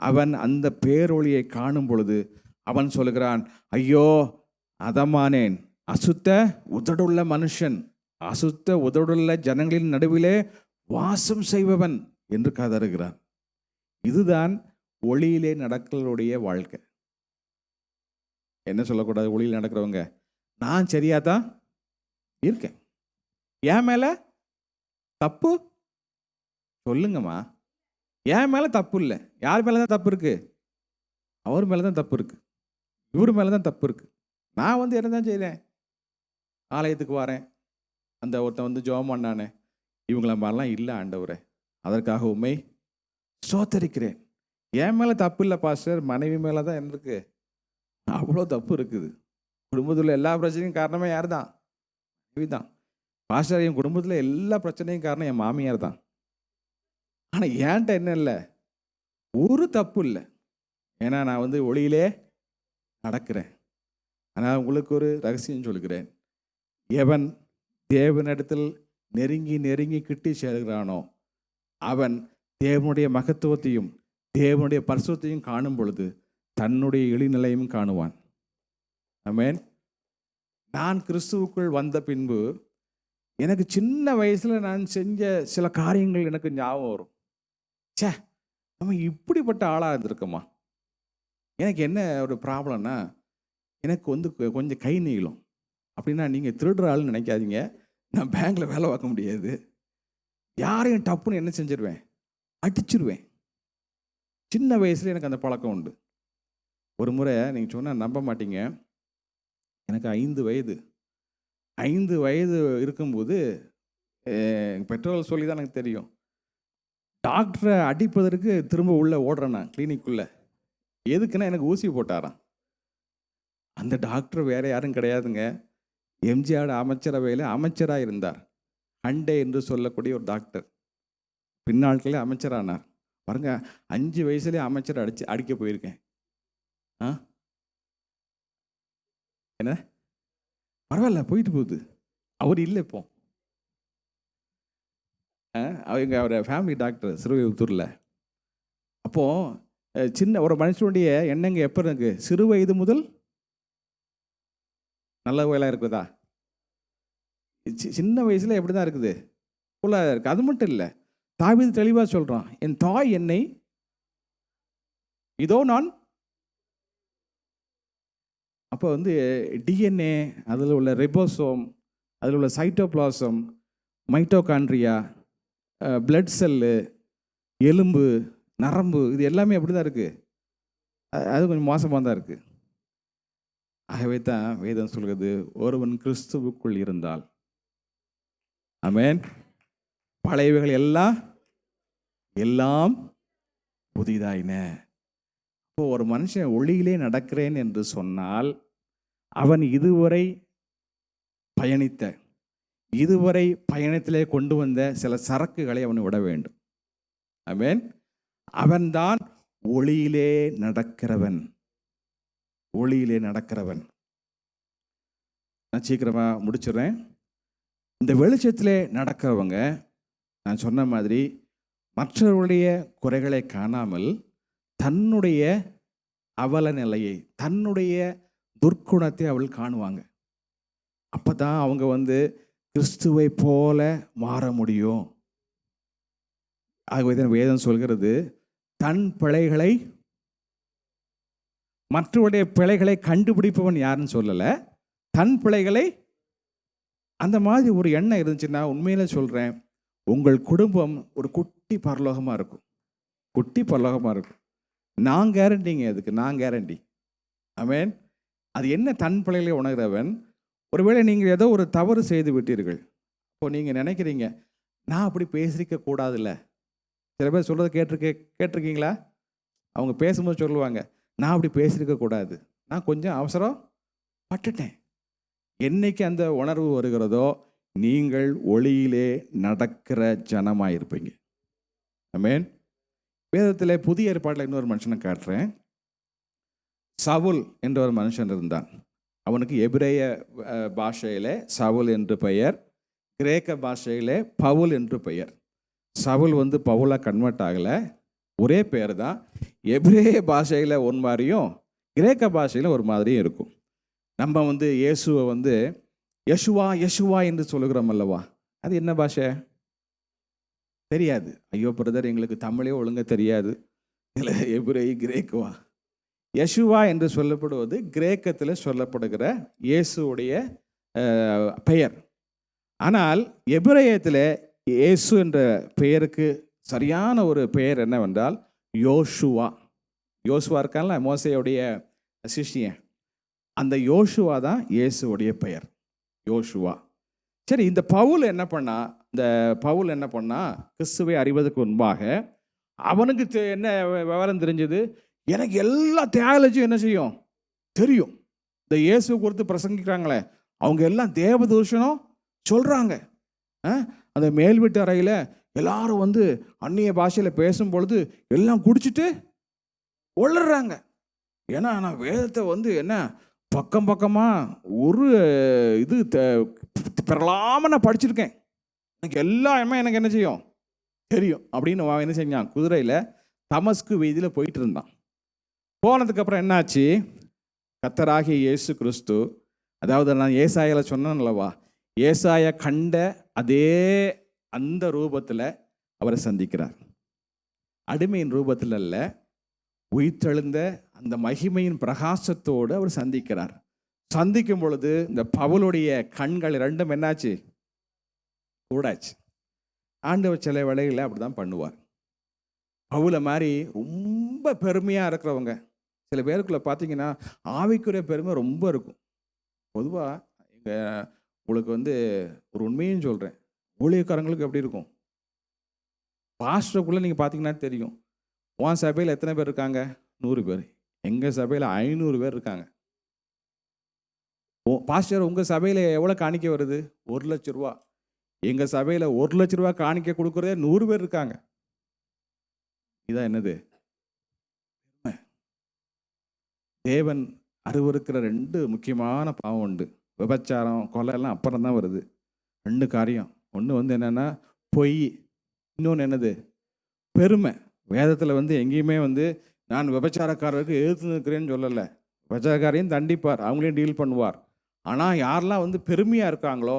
அவன் அந்த பேரொளியை காணும் பொழுது அவன் சொல்லுகிறான், ஐயோ அதமானேன், அசுத்த உதடுள்ள மனுஷன், அசுத்த உதடுள்ள ஜனங்களின் நடுவிலே வாசம் செய்பவன் என்று கதறுகிறான். இதுதான் ஒளியிலே நடக்கிறவருடைய வாழ்க்கை. என்ன சொல்லக்கூடாது? ஒளியில் நடக்கிறவங்க, நான் சரியாதான் இருக்கேன், என் மேல தப்பு சொல்லுங்கம்மா, என் மேல தப்பு இல்லை. யார் மேலதான் தப்பு இருக்கு? அவர் மேலதான் தப்பு இருக்கு, இவர் மேலதான் தப்பு இருக்கு. நான் என்னதான் செய்றேன்? ஆலயத்துக்கு வரேன், அந்த ஒருத்தன் ஜெபம் பண்ணானே, இவங்கள மாதிரிலாம் இல்லை ஆண்டவரே, அதற்காக உண்மை சோத்தரிக்கிறேன். என் மேலே தப்பு இல்லை பாஸ்டர், மனைவி மேலே தான் என்ன இருக்கு, அவ்வளோ தப்பு இருக்குது. குடும்பத்தில் எல்லா பிரச்சனையும் காரணமே யார் தான்? மனைவி தான். பாஸ்டர், என் குடும்பத்தில் எல்லா பிரச்சனையும் காரணம் என் மாமியார் தான். ஆனால் ஏன்ட்ட என்ன இல்லை, ஒரு தப்பு இல்லை, ஏன்னா நான் ஒளியிலே நடக்கிறேன். ஆனால் உங்களுக்கு ஒரு ரகசியம் சொல்லுகிறேன், எவன் தேவனிடத்தில் நெருங்கி நெருங்கி கிட்டி சேர்கிறானோ அவன் தேவனுடைய மகத்துவத்தையும் தேவனுடைய பரிசுத்தையும் காணும் பொழுது தன்னுடைய இழிநிலையும் காணுவான். ஆமென். நான் கிறிஸ்துவுக்குள் வந்த பின்பு எனக்கு சின்ன வயசில் நான் செஞ்ச சில காரியங்கள் எனக்கு ஞாபகம் வரும். சே, நம்ம இப்படிப்பட்ட ஆளாக இருந்திருக்கோமா. எனக்கு என்ன ஒரு ப்ராப்ளம்னா, எனக்கு கொஞ்சம் கை நீளம். அப்படின்னா நீங்கள் திருடுற ஆள்னு நினைக்காதீங்க. நான் பேங்க்கில் வேலை பார்க்க முடியாது. யாரையும் டப்புன்னு என்ன செஞ்சிருவேன், அடிச்சிருவேன். சின்ன வயசுல எனக்கு அந்த பழக்கம் உண்டு. ஒரு முறை நீங்கள் சொன்னால் நம்ப மாட்டீங்க, எனக்கு 5 வயது 5 வயது இருக்கும்போது பெற்றோர்கள் சொல்லி தான் எனக்கு தெரியும், டாக்டரை அடிப்பதற்கு திரும்ப உள்ளே ஓடுறேன் நான் கிளினிக்குள்ளே. எதுக்குன்னா எனக்கு ஊசி போட்டாராம். அந்த டாக்டர் வேறு யாரும் கிடையாதுங்க, எம்ஜிஆர் அமைச்சரவையில் அமைச்சராக இருந்தார். ஹண்டே என்று சொல்லக்கூடிய ஒரு டாக்டர். பின்னாட்களே அமைச்சரானார். பாருங்க, 5 வயசுலேயே அமைச்சர் அடிக்க போயிருக்கேன். என்ன பரவாயில்ல, போயிட்டு போகுது. அவர் இல்லை இப்போ. அவங்க அவர் ஃபேமிலி டாக்டர் சிறுவைத்தூரில். அப்போது சின்ன ஒரு மனுஷனுடைய எண்ணங்க எப்போ இருக்கு, சிறு வயது முதல் நல்ல வேலை இருக்குதா, சின்ன வயசில் எப்படி தான் இருக்குது, ஃபுல்லாக இருக்குது. அது மட்டும் இல்லை, தாவீது தெளிவாக சொல்கிறான், என் தாய் என்னை இதோ நான். அப்போ வந்து டிஎன்ஏ, அதில் உள்ள ரிபோசோம், அதில் உள்ள சைட்டோபிளாசம், மைட்டோகாண்ட்ரியா, பிளட் செல்லு, எலும்பு, நரம்பு, இது எல்லாமே எப்படி தான் இருக்குது, அது கொஞ்சம் மோசமாக தான் இருக்குது. ஆகவே தான் வேதம் சொல்கிறது, ஒருவன் கிறிஸ்துவுக்குள் இருந்தால், ஆமென், பழையவைகள் எல்லாம் எல்லாம் புதிதாயின. இப்போ ஒரு மனுஷன் ஒளியிலே நடக்கிறேன் என்று சொன்னால், அவன் இதுவரை பயணத்திலே கொண்டு வந்த சில சரக்குகளை அவன் விட வேண்டும். ஆமென். அவன்தான் ஒளியிலே நடக்கிறவன். நான் சீக்கிரமா முடிச்சிடுறேன். இந்த வெளிச்சத்திலே நடக்கிறவங்க, நான் சொன்ன மாதிரி, மற்றவருடைய குறைகளை காணாமல் தன்னுடைய அவல நிலையை, தன்னுடைய துர்க்குணத்தை அவள் காணுவாங்க. அப்போ தான் அவங்க வந்து கிறிஸ்துவை போல மாற முடியும். ஆகவே தான் வேதம் சொல்கிறது, தன் பிழைகளை, மற்றவருடைய பிழைகளை கண்டுபிடிப்பவன் யாருன்னு சொல்லலை, தன் பிழைகளை. அந்த மாதிரி ஒரு எண்ணம் இருந்துச்சுன்னா, உண்மையில சொல்கிறேன், உங்கள் குடும்பம் ஒரு குட்டி பரலோகமாக இருக்கும். நான் கேரண்டிங்க, அதுக்கு நான் கேரண்டி. ஆமென். அது என்ன, தன் பிழைகளை உணர்கிறவன். ஒருவேளை நீங்கள் ஏதோ ஒரு தவறு செய்து விட்டீர்கள். இப்போ நீங்கள் நினைக்கிறீங்க, நான் அப்படி பேசிக்க கூடாதுல்ல. சில பேர் சொல்கிறத கேட்டிருக்கீங்களா? அவங்க பேசும்போது சொல்லுவாங்க, நான் அப்படி பேசியிருக்க கூடாது, நான் கொஞ்சம் அவசரம் பட்டுட்டேன். என்னைக்கு அந்த உணர்வு வருகிறதோ, நீங்கள் ஒளியிலே நடக்கிற ஜனமாக இருப்பீங்க. ஆமென். வேதத்தில் புதிய ஏற்பாட்டில் இன்னொரு மனுஷனை காட்டுறேன். சவுல் என்ற ஒரு மனுஷன் இருந்தான். அவனுக்கு எபிரேய பாஷையிலே சவுல் என்று பெயர், கிரேக்க பாஷையிலே பவுல் என்று பெயர். சவுல் வந்து பவுலாக கன்வெர்ட் ஆகலை, ஒரே பேர் தான். எபிரேய பாஷையில் ஒரு மாதிரியும் கிரேக்க பாஷையில் ஒரு மாதிரியும் இருக்கும். நம்ம வந்து இயேசுவை வந்து யெஷுவா என்று சொல்லுகிறோம் அல்லவா, அது என்ன பாஷை தெரியாது. ஐயோ பிரதர், எங்களுக்கு தமிழே ஒழுங்காக தெரியாது, இல்லை எபிரேய கிரேக்குவா. யெஷுவா என்று சொல்லப்படுவது கிரேக்கத்தில் சொல்லப்படுகிற இயேசுடைய பெயர். ஆனால் எபிரேயத்தில் இயேசு என்ற பெயருக்கு சரியான ஒரு பெயர் என்னவென்றால் யோசுவா. இருக்கான்ல, மோசேயுடைய சிஷ்யன், அந்த யோசுவா தான் இயேசுடைய பெயர், யோசுவா. சரி, இந்த பவுல் என்ன பண்ணா, கிறிஸ்துவை அறிவதற்கு முன்பாக அவனுக்கு என்ன விவரம் தெரிஞ்சது, எனக்கு எல்லா தியாலஜியும் என்ன செய்யும் தெரியும். இந்த இயேசு குறித்து பிரசங்கிக்கிறாங்களே, அவங்க எல்லாம் தேவதூஷணம் சொல்கிறாங்க. அந்த மேல் வீட்டு அறையில் எல்லாரும் வந்து அந்நிய பாஷையில் பேசும் பொழுது எல்லாம் குடிச்சிட்டு ஒளர்றாங்க. ஏன்னா நான் வேதத்தை வந்து என்ன பக்கமாக ஒரு இது பெறலாமல் நான் படிச்சிருக்கேன், எனக்கு எல்லாமே எனக்கு என்ன செய்யும் தெரியும் அப்படின்னு என்ன செஞ்சான், குதிரையில் தமஸ்கு வீதியில் போயிட்டு இருந்தான். போனதுக்கப்புறம் என்னாச்சு, கர்த்தராகிய இயேசு கிறிஸ்து, அதாவது நான் ஏசாயால சொன்னேன்லவா, ஏசாயா கண்ட அதே அந்த ரூபத்தில் அவரை சந்திக்கிறார். அடிமையின் ரூபத்தில் அல்ல, உயிர்த்தெழுந்த அந்த மகிமையின் பிரகாசத்தோடு அவர் சந்திக்கிறார். சந்திக்கும் பொழுது இந்த பவுலுடைய கண்கள் ரெண்டும் என்னாச்சு? கூடாச்சு. ஆண்டவர் சில வேளைகளில் அப்படி தான் பண்ணுவார். பவுலை மாதிரி ரொம்ப பெருமையாக இருக்கிறவங்க, சில பேருக்குள்ள பார்த்தீங்கன்னா ஆவிக்குரிய பெருமை ரொம்ப இருக்கும். பொதுவாக உங்களுக்கு ஒரு உண்மையும் சொல்கிறேன், ஊழியக்காரங்களுக்கு எப்படி இருக்கும்? பாஸ்டருக்குள்ளே நீங்கள் பார்த்தீங்கன்னா தெரியும். உன் சபையில் எத்தனை பேர் இருக்காங்க? 100 பேர். எங்கள் சபையில் 500 பேர் இருக்காங்க. பாஸ்டர் உங்கள் சபையில் எவ்வளோ காணிக்க வருது? 1,00,000 ரூபா. எங்கள் சபையில் 1,00,000 ரூபா காணிக்க கொடுக்குறதே 100 பேர் இருக்காங்க. இதான் என்னது? தேவன் அருவருக்கிற 2 முக்கியமான பாவம் உண்டு. விபச்சாரம், கொலை எல்லாம் அப்புறம் தான் வருது. 2 காரியம். ஒன்று என்னென்னா பொய், இன்னொன்று என்னது? பெருமை. வேதத்தில் எங்கேயுமே நான் விபச்சாரக்காரருக்கு எதிர்த்து நிற்கிறேன்னு சொல்லலை. விபச்சாரக்காரையும் தண்டிப்பார், அவங்களையும் டீல் பண்ணுவார். ஆனால் யாரெல்லாம் பெருமையாக இருக்காங்களோ,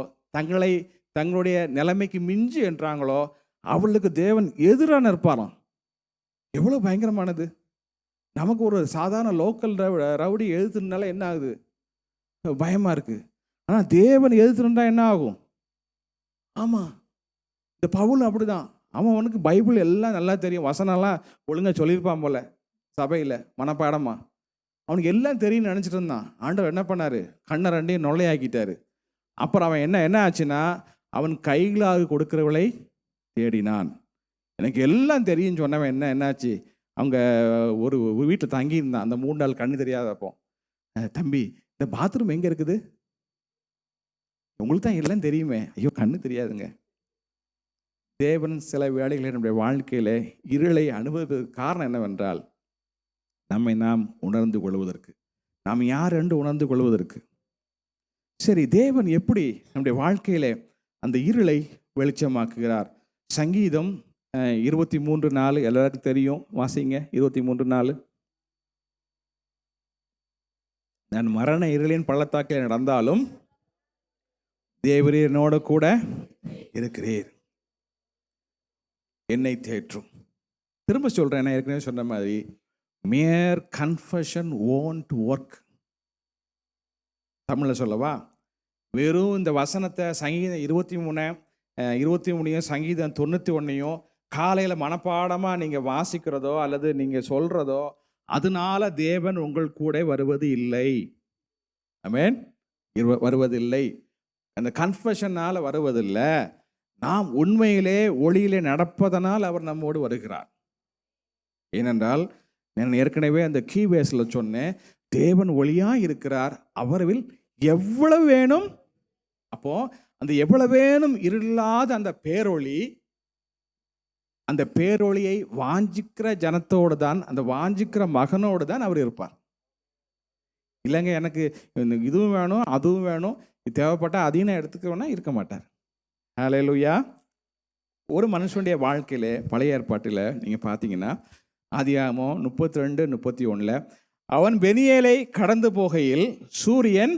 தங்களுடைய நிலைமைக்கு மிஞ்சி என்றாங்களோ, அவளுக்கு தேவன் எதிராக நிற்பாராம். எவ்வளோ பயங்கரமானது! நமக்கு ஒரு சாதாரண லோக்கல் ரவுடி எழுத்துனால என்ன ஆகுது? பயமாக இருக்குது. ஆனால் தேவன் எழுத்துனா என்ன ஆகும்? ஆமாம், இந்த பவுல் அப்படிதான். அவனுக்கு பைபிள் எல்லாம் நல்லா தெரியும், வசனம்லாம் ஒழுங்காக சொல்லியிருப்பான் போல, சபையில் மனப்பாடமா. அவனுக்கு எல்லாம் தெரியும்னு நினச்சிட்டு இருந்தான். ஆண்டவர் என்ன பண்ணார்? கண்ணை ரெண்டையும் நொல்லையாக்கிட்டாரு. அப்புறம் அவன் என்ன ஆச்சுன்னா, அவன் கைகளாக கொடுக்கிறவளை தேடினான். எனக்கு எல்லாம் தெரியும்னு சொன்னவன் என்னாச்சு? அவங்க ஒரு வீட்டில் தங்கியிருந்தான். அந்த 3 நாள் கண்ணு தெரியாதப்போ, தம்பி இந்த பாத்ரூம் எங்கே இருக்குது? உங்களுக்கு தான் எல்லாம் தெரியுமே. ஐயோ கண்ணு தெரியாதுங்க. தேவன் சில வேளைகளில் நம்முடைய வாழ்க்கையில் இருளை அனுபவிப்பதற்கு காரணம் என்னவென்றால், நம்மை நாம் உணர்ந்து கொள்வதற்கு, நாம் யார் என்று உணர்ந்து கொள்வதற்கு. சரி, தேவன் எப்படி நம்முடைய வாழ்க்கையில் அந்த இருளை வெளிச்சமாக்குகிறார்? சங்கீதம் 23:4 எல்லாருக்கும் தெரியும், வாசிங்க. 23:4. நான் மரண இருளின் பள்ளத்தாக்கில் நடந்தாலும் தேவரீர் என்னோட கூட இருக்கிறீர், என்னை தேற்றும். திரும்ப சொல்கிறேன், நான் ஏற்கனவே சொன்ன மாதிரி, மேர் கன்ஃபஷன் won't work. தமிழில் சொல்லவா? வெறும் இந்த வசனத்தை சங்கீதம் 23 சங்கீதம் 91 காலையில் மனப்பாடமாக நீங்கள் வாசிக்கிறதோ அல்லது நீங்கள் சொல்கிறதோ, அதனால தேவன் உங்கள் கூட வருவது இல்லை. ஆமென். வருவதில்லை. அந்த கன்ஃபஷனால் வருவதில்லை. நாம் உண்மையிலே ஒளியிலே நடப்பதனால் அவர் நம்மோடு வருகிறார். ஏனென்றால் நான் ஏற்கனவே அந்த கீவேஸில் சொன்னேன், தேவன் ஒளியாக இருக்கிறார், அவரில் எவ்வளவு வேணும். அப்போ அந்த எவ்வளவு வேணும் இருளாத அந்த பேரொளி, அந்த பேரொளியை வாஞ்சிக்கிற ஜனத்தோடு தான், அந்த வாஞ்சிக்கிற மகனோடு தான் அவர் இருப்பார். இல்லைங்க எனக்கு இதுவும் வேணும் அதுவும் வேணும், இது தேவைப்பட்டால் அதையும் நான் எடுத்துக்கணும்னா இருக்க மாட்டார். ஹல்லேலூயா. ஒரு மனுஷனுடைய வாழ்க்கையில் பழைய ஏற்பாட்டில் நீங்கள் பார்த்தீங்கன்னா, ஆதியாகமம் 32:31 அவன் பெனியேலை கடந்து போகையில் சூரியன்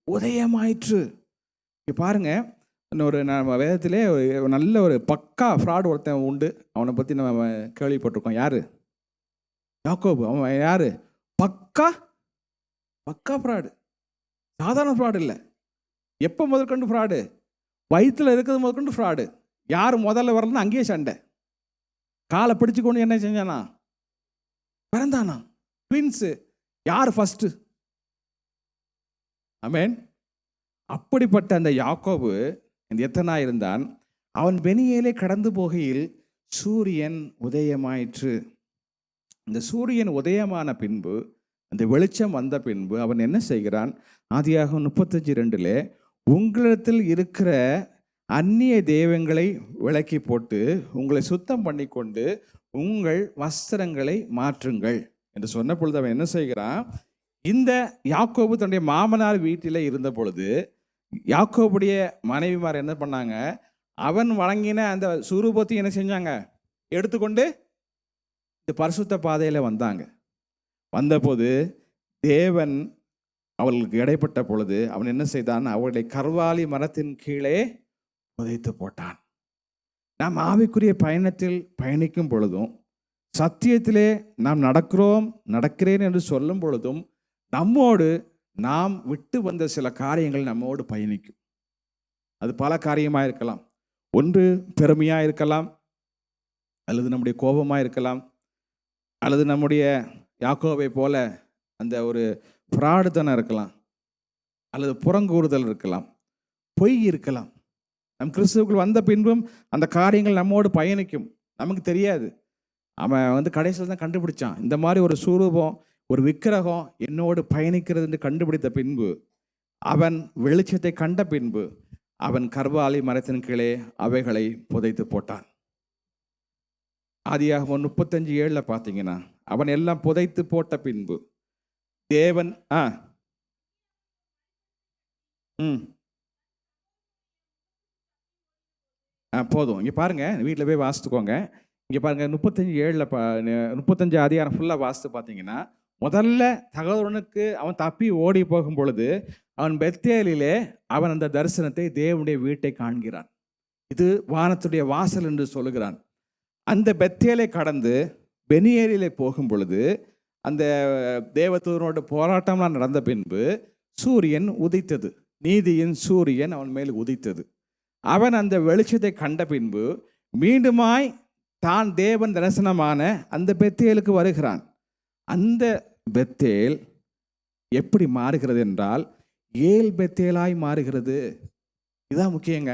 உதயமாயிற்று. இங்கே பாருங்க, நம்ம வேதத்திலே நல்ல ஒரு பக்கா ஃப்ராடு ஒருத்தன் உண்டு. அவனை பற்றி நம்ம கேள்விப்பட்டிருக்கோம். யாரு? யாக்கோபு. அவன் யாரு? பக்கா ஃப்ராடு. சாதாரண ஃப்ராடு இல்லை. எப்போ முதற்கொண்டு ஃப்ராடு? வயிற்றில் இருக்கிறது முதற்கொண்டு ஃப்ராடு. யார் முதல்ல வரலன்னா அங்கேயே சண்டை. காலை பிடிச்சுக்கொண்டு என்ன செஞ்சானா? பிறந்தானா? ட்வின்ஸு. யார் ஃபஸ்ட்டு? ஆமென். அப்படிப்பட்ட அந்த யாக்கோபு எத்தனா இருந்தான். அவன் பெனியேலே கடந்து போகையில் சூரியன் உதயமாயிற்று. இந்த சூரியன் உதயமான பின்பு, அந்த வெளிச்சம் வந்த பின்பு அவன் என்ன செய்கிறான்? ஆதியாகமம் 35:2 உங்களிடத்தில் இருக்கிற அந்நிய தெய்வங்களை விலக்கி போட்டு உங்களை சுத்தம் பண்ணி கொண்டு உங்கள் வஸ்திரங்களை மாற்றுங்கள் என்று சொன்ன பொழுது அவன் என்ன செய்கிறான்? இந்த யாக்கோபு தன்னுடைய மாமனார் வீட்டில் இருந்த பொழுது யாக்கோபுடைய மனைவிமார் என்ன பண்ணாங்க? அவன் வழங்கின அந்த சுரூபத்தை என்ன செஞ்சாங்க? எடுத்துக்கொண்டு இந்த பரிசுத்த பாதையில் வந்தாங்க. வந்தபோது தேவன் அவர்களுக்கு இடைப்பட்ட பொழுது அவன் என்ன செய்தான்? அவர்களை கர்வாலி மரத்தின் கீழே புதைத்து போட்டான். நாம் ஆவிக்குரிய பயணத்தில் பயணிக்கும் பொழுதும், சத்தியத்திலே நாம் நடக்கிறேன் என்று சொல்லும் பொழுதும், நம்மோடு நாம் விட்டு வந்த சில காரியங்கள் நம்மோடு பயணிக்கும். அது பல காரியமாக இருக்கலாம். ஒன்று பெருமையாக இருக்கலாம், அல்லது நம்முடைய கோபமாக இருக்கலாம், அல்லது நம்முடைய யாக்கோவை போல அந்த ஒரு ஃப்ராடுத்தனம் இருக்கலாம், அல்லது புறங்கூறுதல் இருக்கலாம், பொய் இருக்கலாம். நம் கிறிஸ்துவுக்குள் வந்த பின்பும் அந்த காரியங்கள் நம்மோடு பயணிக்கும். நமக்கு தெரியாது. அவன் கடைசியில் தான் கண்டுபிடிச்சான். இந்த மாதிரி ஒரு சுரூபம், ஒரு விக்கிரகம் என்னோடு பயணிக்கிறது என்று கண்டுபிடித்த பின்பு, அவன் வெளிச்சத்தை கண்ட பின்பு அவன் கர்வாலி மரத்தின் கீழே அவைகளை புதைத்து போட்டான். ஆதியாகமம் 35:7 பார்த்தீங்கன்னா, அவன் எல்லாம் புதைத்து போட்ட பின்பு தேவன் போதும். இங்கே பாருங்க, வீட்டில் போய் வாசித்துக்கோங்க. இங்கே பாருங்க, 35:7 35 அதிகாரம் ஃபுல்லாக வாசித்து பார்த்தீங்கன்னா, முதல்ல தகவலனுக்கு அவன் தப்பி ஓடி போகும் பொழுது அவன் பெத்தேலிலே அவன் அந்த தரிசனத்தை, தேவனுடைய வீட்டை காண்கிறான். இது வானத்துடைய வாசல் என்று சொல்லுகிறான். அந்த பெத்தேலை கடந்து பெனியேலிலே போகும் பொழுது அந்த தேவதூதனோட போராட்டம்லாம் நடந்த பின்பு சூரியன் உதித்தது. நீதியின் சூரியன் அவன் மேல் உதித்தது. அவன் அந்த வெளிச்சத்தை கண்ட பின்பு மீண்டுமாய் தான் தேவன் தரிசனமான அந்த பெத்தேலுக்கு வருகிறான். அந்த பெத்தேல் எப்படி மாறுகிறது என்றால் ஏல் பெத்தேலாய் மாறுகிறது. இதுதான் முக்கியங்க.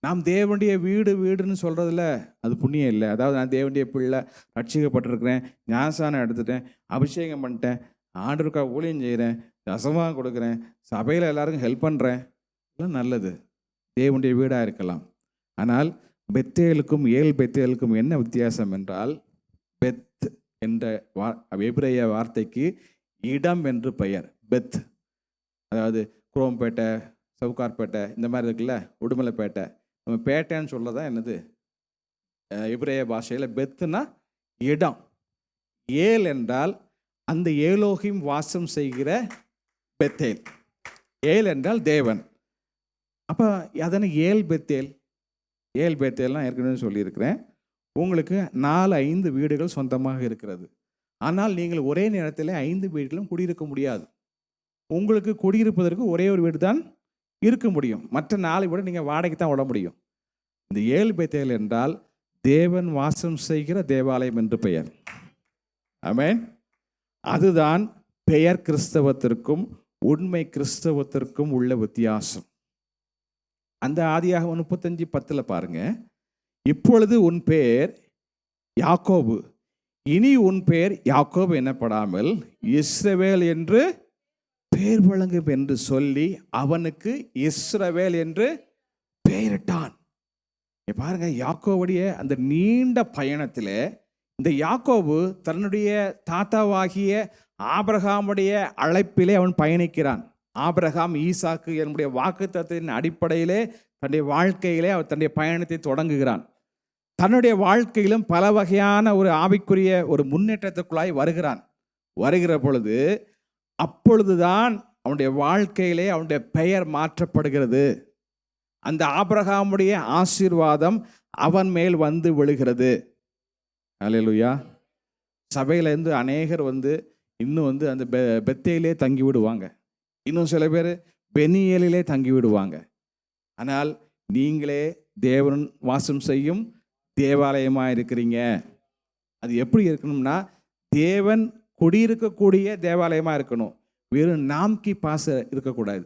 நாம் தேவனுடைய வீடு வீடுன்னு சொல்கிறதுல அது புண்ணியம் இல்லை. அதாவது நான் தேவனுடைய பிள்ளை, ரட்சிக்கப்பட்டிருக்கிறேன், ஞானஸ்நானம் எடுத்துட்டேன், அபிஷேகம் பண்ணிட்டேன், ஆண்டவருக்காக ஊழியம் செய்கிறேன், தசமாக கொடுக்குறேன், சபையில் எல்லாருக்கும் ஹெல்ப் பண்ணுறேன், எல்லாம் நல்லது, தேவனுடைய வீடாக இருக்கலாம். ஆனால் பெத்தேலுக்கும் ஏல் பெத்தேலுக்கும் என்ன வித்தியாசம் என்றால், பெத் என்ற எபிரேய வார்த்தைக்கு இடம் என்று பெயர். பெத் அதாவது குரோம்பேட்டை, சவுகார்பேட்டை இந்த மாதிரி இருக்குல்ல, உடுமலைப்பேட்டை, நம்ம பேட்டைன்னு சொல்லதான் என்னது எபிரேய பாஷையில் பெத்துனா இடம். ஏல் என்றால் அந்த ஏலோகிம் வாசம் செய்கிற பெத்தேல். ஏல் என்றால் தேவன். அப்போ அதனை ஏல் பெத்தேல். ஏல் பெத்தேல்லாம் ஏற்கனவே சொல்லியிருக்கிறேன். உங்களுக்கு 4-5 வீடுகள் சொந்தமாக இருக்கிறது. ஆனால் நீங்கள் ஒரே நேரத்தில் 5 வீடுகளும் குடியிருக்க முடியாது. உங்களுக்கு குடியிருப்பதற்கு ஒரே ஒரு வீடு தான் இருக்க முடியும். மற்ற 4 வீடு நீங்கள் வாடகைக்கு தான் விட முடியும். இந்த ஏல் பெத்தேல் என்றால் தேவன் வாசம் செய்கிற தேவாலயம் என்று பெயர். ஆமென். அதுதான் பெயர் கிறிஸ்தவத்திற்கும் உண்மை கிறிஸ்தவத்திற்கும் உள்ள வித்தியாசம். அந்த ஆதியாகமம் 35:10 பாருங்க. இப்பொழுது உன் பெயர் யாக்கோபு, இனி உன் பெயர் யாக்கோபு எனப்படாமல் இஸ்ரவேல் என்று பெயர் வழங்கும் என்று சொல்லி அவனுக்கு இஸ்ரவேல் என்று பெயரிட்டான். பாருங்க, யாக்கோவுடைய அந்த நீண்ட பயணத்தில் இந்த யாக்கோபு தன்னுடைய தாத்தாவாகிய ஆபிரகாமுடைய அழைப்பிலே அவன் பயணிக்கிறான். ஆபிரகாம், ஈசாக்கு என்னுடைய வாக்குத்தத்தத்தின் அடிப்படையிலே தன்னுடைய வாழ்க்கையிலே அவர் தன்னுடைய பயணத்தை தொடங்குகிறான். தன்னுடைய வாழ்க்கையிலும் பல வகையான ஒரு ஆவிக்குரிய ஒரு முன்னேற்றத்துக்குள்ளாய் வருகிறான். வருகிற பொழுது அப்பொழுதுதான் அவனுடைய வாழ்க்கையிலே அவனுடைய பெயர் மாற்றப்படுகிறது. அந்த ஆபிரகாமுடைய ஆசீர்வாதம் அவன் மேல் வந்து விழுகிறது. அல்லேலூயா. சபையிலேருந்து அநேகர் இன்னும் அந்த பெத்தேலே தங்கி விடுவாங்க. இன்னும் சில பேர் பெனியேலிலே தங்கி விடுவாங்க. ஆனால் நீங்களே தேவன் வாசம் செய்யும் தேவாலயமாக இருக்கிறீங்க. அது எப்படி இருக்கணும்னா, தேவன் குடியிருக்கக்கூடிய தேவாலயமாக இருக்கணும். வெறும் நாம்கி பாச இருக்கக்கூடாது.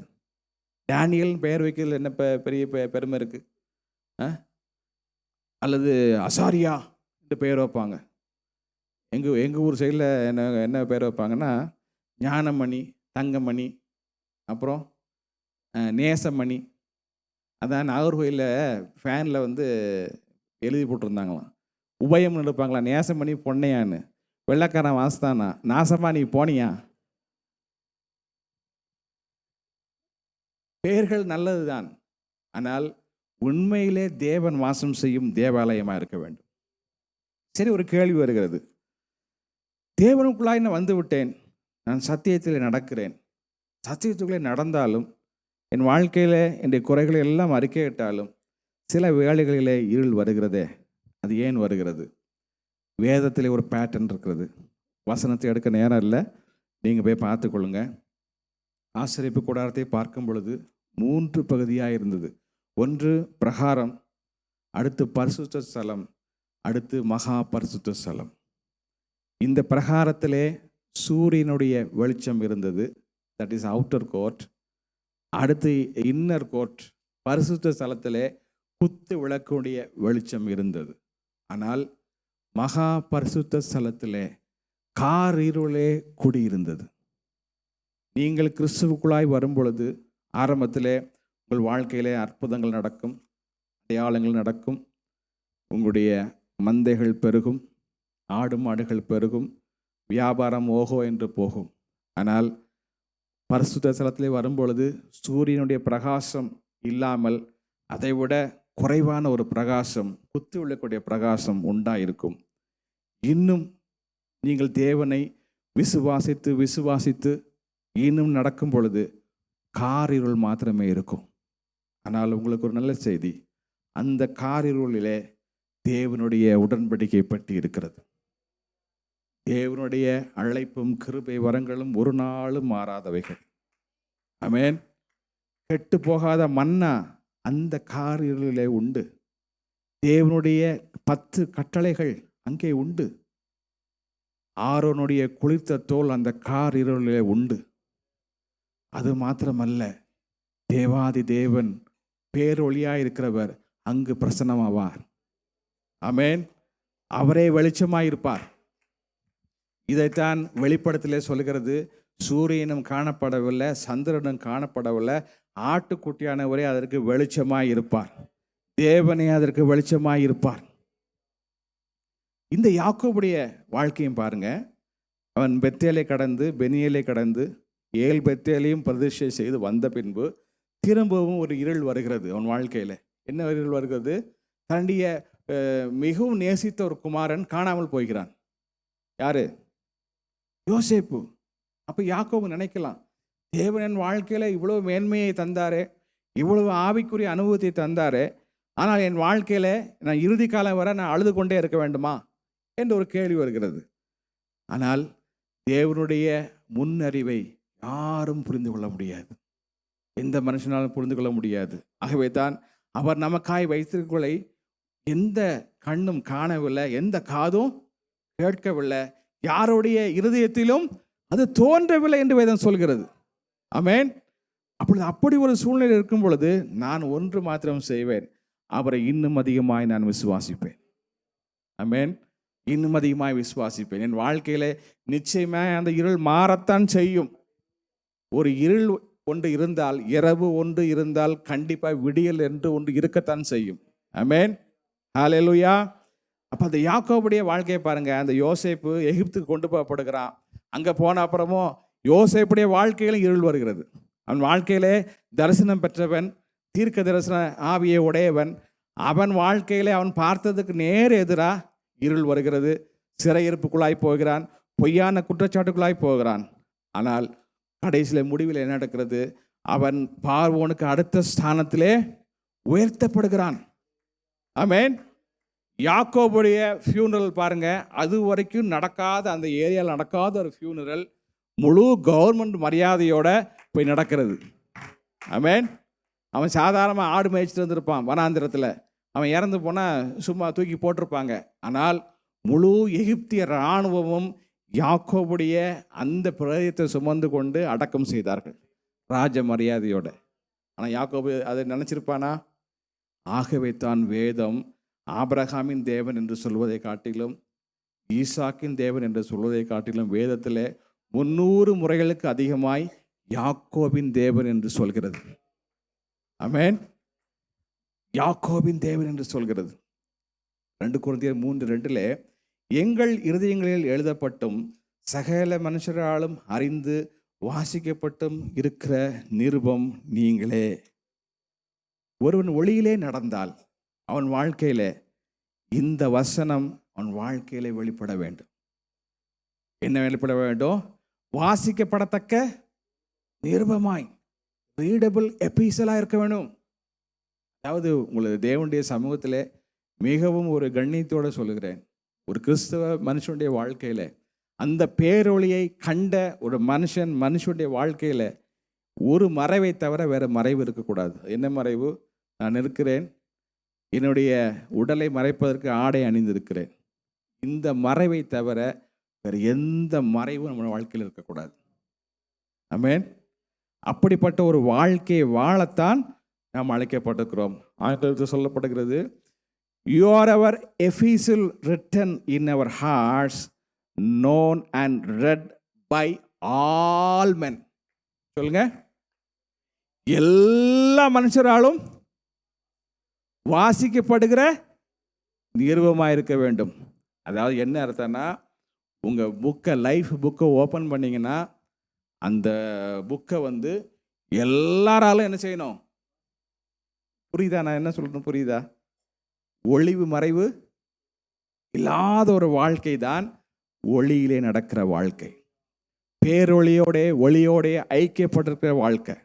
டேனியல் பெயர் வைக்கிறது என்ன பெரிய பெருமை இருக்குது? அல்லது அசாரியா இந்த பெயர் வைப்பாங்க. எங்கள் ஊர் சைடில் என்ன பெயர் வைப்பாங்கன்னா, ஞானமணி, தங்கமணி, அப்புறம் நேசமணி. அதான் நாகர்கோயிலில் ஃபேனில் எழுதி போட்டிருந்தாங்களாம். உபயம்னு இருப்பாங்களா, நேசமணி பொன்னையான்னு. வெள்ளைக்காரன் வாசத்தானா, நாசமா நீ போனியா. பெயர்கள் நல்லது தான், ஆனால் உண்மையிலே தேவன் வாசம் செய்யும் தேவாலயமாக இருக்க வேண்டும். சரி, ஒரு கேள்வி வருகிறது. தேவனுக்குள்ளாய் நான் வந்து விட்டேன், நான் சத்தியத்தில் நடக்கிறேன், சத்தியத்துக்குள்ளே நடந்தாலும் என் வாழ்க்கையில் என்னுடைய குறைகளை எல்லாம் அறிக்கையிட்டாலும் சில வேளைகளிலே இருள் வருகிறதே. அது ஏன் வருகிறது? வேதத்தில் ஒரு பேட்டர்ன் இருக்கிறது. வசனத்தை எடுக்க நேரம் இல்லை, நீங்கள் போய் பார்த்துக்கொள்ளுங்க. ஆசரிப்பு கூடாரத்தை பார்க்கும் பொழுது 3 பகுதியாக இருந்தது. ஒன்று பிரகாரம், அடுத்து பரிசுத்த ஸ்தலம், அடுத்து மகா பரிசுத்த ஸ்தலம். இந்த பிரகாரத்திலே சூரியனுடைய வெளிச்சம் இருந்தது, தட் இஸ் அவுட்டர் கோர்ட். அடுத்து இன்னர் கோர்ட், பரிசுத்த ஸ்தலத்திலே குத்து விளக்குடைய வெளிச்சம் இருந்தது. ஆனால் மகா பரிசுத்த ஸ்தலத்திலே காரிருளே குடியிருந்தது. நீங்கள் கிறிஸ்துவுக்குள்ளாய் வரும் பொழுது ஆரம்பத்திலே உங்கள் வாழ்க்கையிலே அற்புதங்கள் நடக்கும், அடையாளங்கள் நடக்கும், உங்களுடைய மந்தைகள் பெருகும், ஆடு மாடுகள் பெருகும், வியாபாரம் ஓகோ என்று போகும். ஆனால் பரிசுத்த ஸ்தலத்திலே வரும்பொழுது சூரியனுடைய பிரகாசம் இல்லாமல் அதைவிட குறைவான ஒரு பிரகாசம், குத்து விளக்கூடிய பிரகாசம் உண்டாயிருக்கும். இன்னும் நீங்கள் தேவனை விசுவாசித்து விசுவாசித்து இன்னும் நடக்கும் பொழுது காரிருள் மாத்திரமே இருக்கும். ஆனால் உங்களுக்கு ஒரு நல்ல செய்தி, அந்த காரிருளிலே தேவனுடைய உடன்படிக்கை பற்றி இருக்கிறது. தேவனுடைய அழைப்பும் கிருபை வரங்களும் ஒரு நாளும் மாறாதவைகள். ஆமென். கெட்டு போகாத மன்னா அந்த காரிருளிலே உண்டு. தேவனுடைய 10 கட்டளைகள் அங்கே உண்டு. ஆரோனுடைய குளிர்த்த தோல் அந்த காரிருளிலே உண்டு. அது மாத்திரமல்ல, தேவாதி தேவன் பேரொளியாயிருக்கிறவர் அங்கு பிரசன்னமாவார். ஆமென். அவரே வெளிச்சமாயிருப்பார். இதைத்தான் வெளிப்படத்திலே சொல்கிறது. சூரியனும் காணப்படவில்லை, சந்திரனும் காணப்படவில்லை, ஆட்டுக்குட்டியானவரே அதற்கு வெளிச்சமாய் இருப்பார். தேவனே அதற்கு வெளிச்சமாய் இருப்பார். இந்த யாக்கோபுடைய வாழ்க்கையும் பாருங்க. அவன் பெத்தேலை கடந்து பெனியேலை கடந்து ஏல் பெத்தேலையும் பிரதிஷ்டை செய்து வந்த பின்பு திரும்பவும் ஒரு இருள் வருகிறது அவன் வாழ்க்கையில். என்ன இருள் வருகிறது? தன்னுடைய மிகவும் நேசித்த ஒரு குமாரன் காணாமல் போகிறான். யாரு? யோசேப்பு. அப்போ யாக்கோபு நினைக்கலாம், தேவன் என் வாழ்க்கையில் இவ்வளவு மேன்மையை தந்தாரே, இவ்வளவு ஆவிக்குரிய அனுபவத்தை தந்தாரே, ஆனால் என் வாழ்க்கையில் நான் இறுதி காலம் வரை நான் அழுது கொண்டே இருக்க வேண்டுமா என்று ஒரு கேள்வி வருகிறது. ஆனால் தேவனுடைய முன்னறிவை யாரும் புரிந்து கொள்ள முடியாது, எந்த மனுஷனாலும் புரிந்து கொள்ள முடியாது. ஆகவே தான் அவர் நமக்காய் வைத்திருக்கலை எந்த கண்ணும் காணவில்லை, எந்த காதும் கேட்கவில்லை, யாருடைய இருதயத்திலும் அது தோன்றவில்லை என்று வேதம் சொல்கிறது. ஆமென். அப்படி ஒரு சூழ்நிலை இருக்கும் பொழுது நான் ஒன்று மாத்திரம் செய்வேன், அவரை இன்னும் அதிகமாய் நான் விசுவாசிப்பேன். ஆமென். இன்னும் அதிகமாய் விசுவாசிப்பேன். என் வாழ்க்கையில நிச்சயமாக அந்த இருள் மாறத்தான் செய்யும். ஒரு இருள் ஒன்று இருந்தால், இரவு ஒன்று இருந்தால் கண்டிப்பாக விடியல் என்று ஒன்று இருக்கத்தான் செய்யும். ஆமென். ஹல்லேலூயா. அப்போ அந்த யாக்கோபுடைய வாழ்க்கையை பாருங்க. அந்த யோசேப்பு எகிப்துக்கு கொண்டு போகப்படுகிறான். அங்கே போன அப்புறமும் யோசேப்புடைய வாழ்க்கையிலும் இருள் வருகிறது. அவன் வாழ்க்கையிலே தரிசனம் பெற்றவன், தீர்க்க தரிசன ஆவியை உடையவன். அவன் வாழ்க்கையிலே அவன் பார்த்ததுக்கு நேர் எதிராக இருள் வருகிறது. சிறையிருப்புக்குள்ளாய் போகிறான், பொய்யான குற்றச்சாட்டுக்குள்ளாய் போகிறான். ஆனால் கடைசியில் முடிவில் என்ன நடக்கிறது? அவன் பார்வோனுக்கு அடுத்த ஸ்தானத்திலே உயர்த்தப்படுகிறான். ஆமென். யாக்கோபுடைய ஃபியூனரல் பாருங்க, அது வரைக்கும் நடக்காத, அந்த ஏரியாவில் நடக்காத ஒரு ஃபியூனரல் முழு கவர்மெண்ட் மரியாதையோட போய் நடக்கிறது. ஆமென். அவன் சாதாரணமாக ஆடு மேய்ச்சிட்டு இருந்திருப்பான் வனாந்திரத்தில். அவன் இறந்து போனால் சும்மா தூக்கி போட்டிருப்பாங்க. ஆனால் முழு எகிப்திய இராணுவமும் யாக்கோபுடைய அந்த பிரதேசத்தை சுமந்து கொண்டு அடக்கம் செய்தார்கள் ராஜ மரியாதையோட. ஆனால் யாக்கோபு அதை நினச்சிருப்பானா? ஆகவே தான் வேதம் ஆபிரகாமின் தேவன் என்று சொல்வதை காட்டிலும், ஈசாக்கின் தேவன் என்று சொல்வதை காட்டிலும் வேதத்தில் 300 முறைகளுக்கு அதிகமாய் யாக்கோபின் தேவன் என்று சொல்கிறது. ஆமென். யாக்கோபின் தேவன் என்று சொல்கிறது. 2 கொரிந்தியர் 3:2 எங்கள் இருதயங்களில் எழுதப்பட்டும் சகல மனுஷராலும் அறிந்து வாசிக்கப்பட்டும் இருக்கிற நிருபம் நீங்களே. ஒருவன் ஒளியிலே நடந்தால் அவன் வாழ்க்கையில இந்த வசனம் அவன் வாழ்க்கையில வெளிப்பட வேண்டும். என்ன வெளிப்பட வேண்டும்? வாசிக்கப்படத்தக்க நிருபமாய், ரீடபிள் எபிசலாக இருக்க வேண்டும். அதாவது உங்களது தேவனுடைய சமூகத்தில் மிகவும் ஒரு கண்ணியத்தோடு சொல்லுகிறேன், ஒரு கிறிஸ்தவ மனுஷனுடைய வாழ்க்கையில் அந்த பேரொளியை கண்ட ஒரு மனுஷனுடைய வாழ்க்கையில் ஒரு மறைவை தவிர வேறு மறைவு இருக்கக்கூடாது. என்ன மறைவு? நான் இருக்கிறேன், என்னுடைய உடலை மறைப்பதற்கு ஆடை அணிந்திருக்கிறேன். இந்த மறைவை தவிர வேறு எந்த மறைவும் நம்ம வாழ்க்கையில் இருக்கக்கூடாது. ஆமென். அப்படிப்பட்ட ஒரு வாழ்க்கையை வாழத்தான் நாம் அழைக்கப்பட்டிருக்கிறோம். ஆங்கிலத்தில் சொல்லப்படுகிறது, you are our epistle written in our hearts, known and read by all men. சொல்லுங்க, எல்லா மனுஷராலும் வாசிக்கப்படுகிற நிருபமாக இருக்க வேண்டும். அதாவது என்ன அர்த்தம்னா, உங்கள் புக்கை, லைஃப் புக்கை ஓப்பன் பண்ணிங்கன்னா அந்த புக்கை வந்து எல்லாராலும் என்ன செய்யணும்? புரியுதா நான் என்ன சொல்கிறேன்? புரியுதா? ஒளிவு மறைவு இல்லாத ஒரு வாழ்க்கை தான் ஒளியிலே நடக்கிற வாழ்க்கை. பேரொளியோட ஒளியோடைய ஐக்கியப்பட்டிருக்கிற வாழ்க்கை.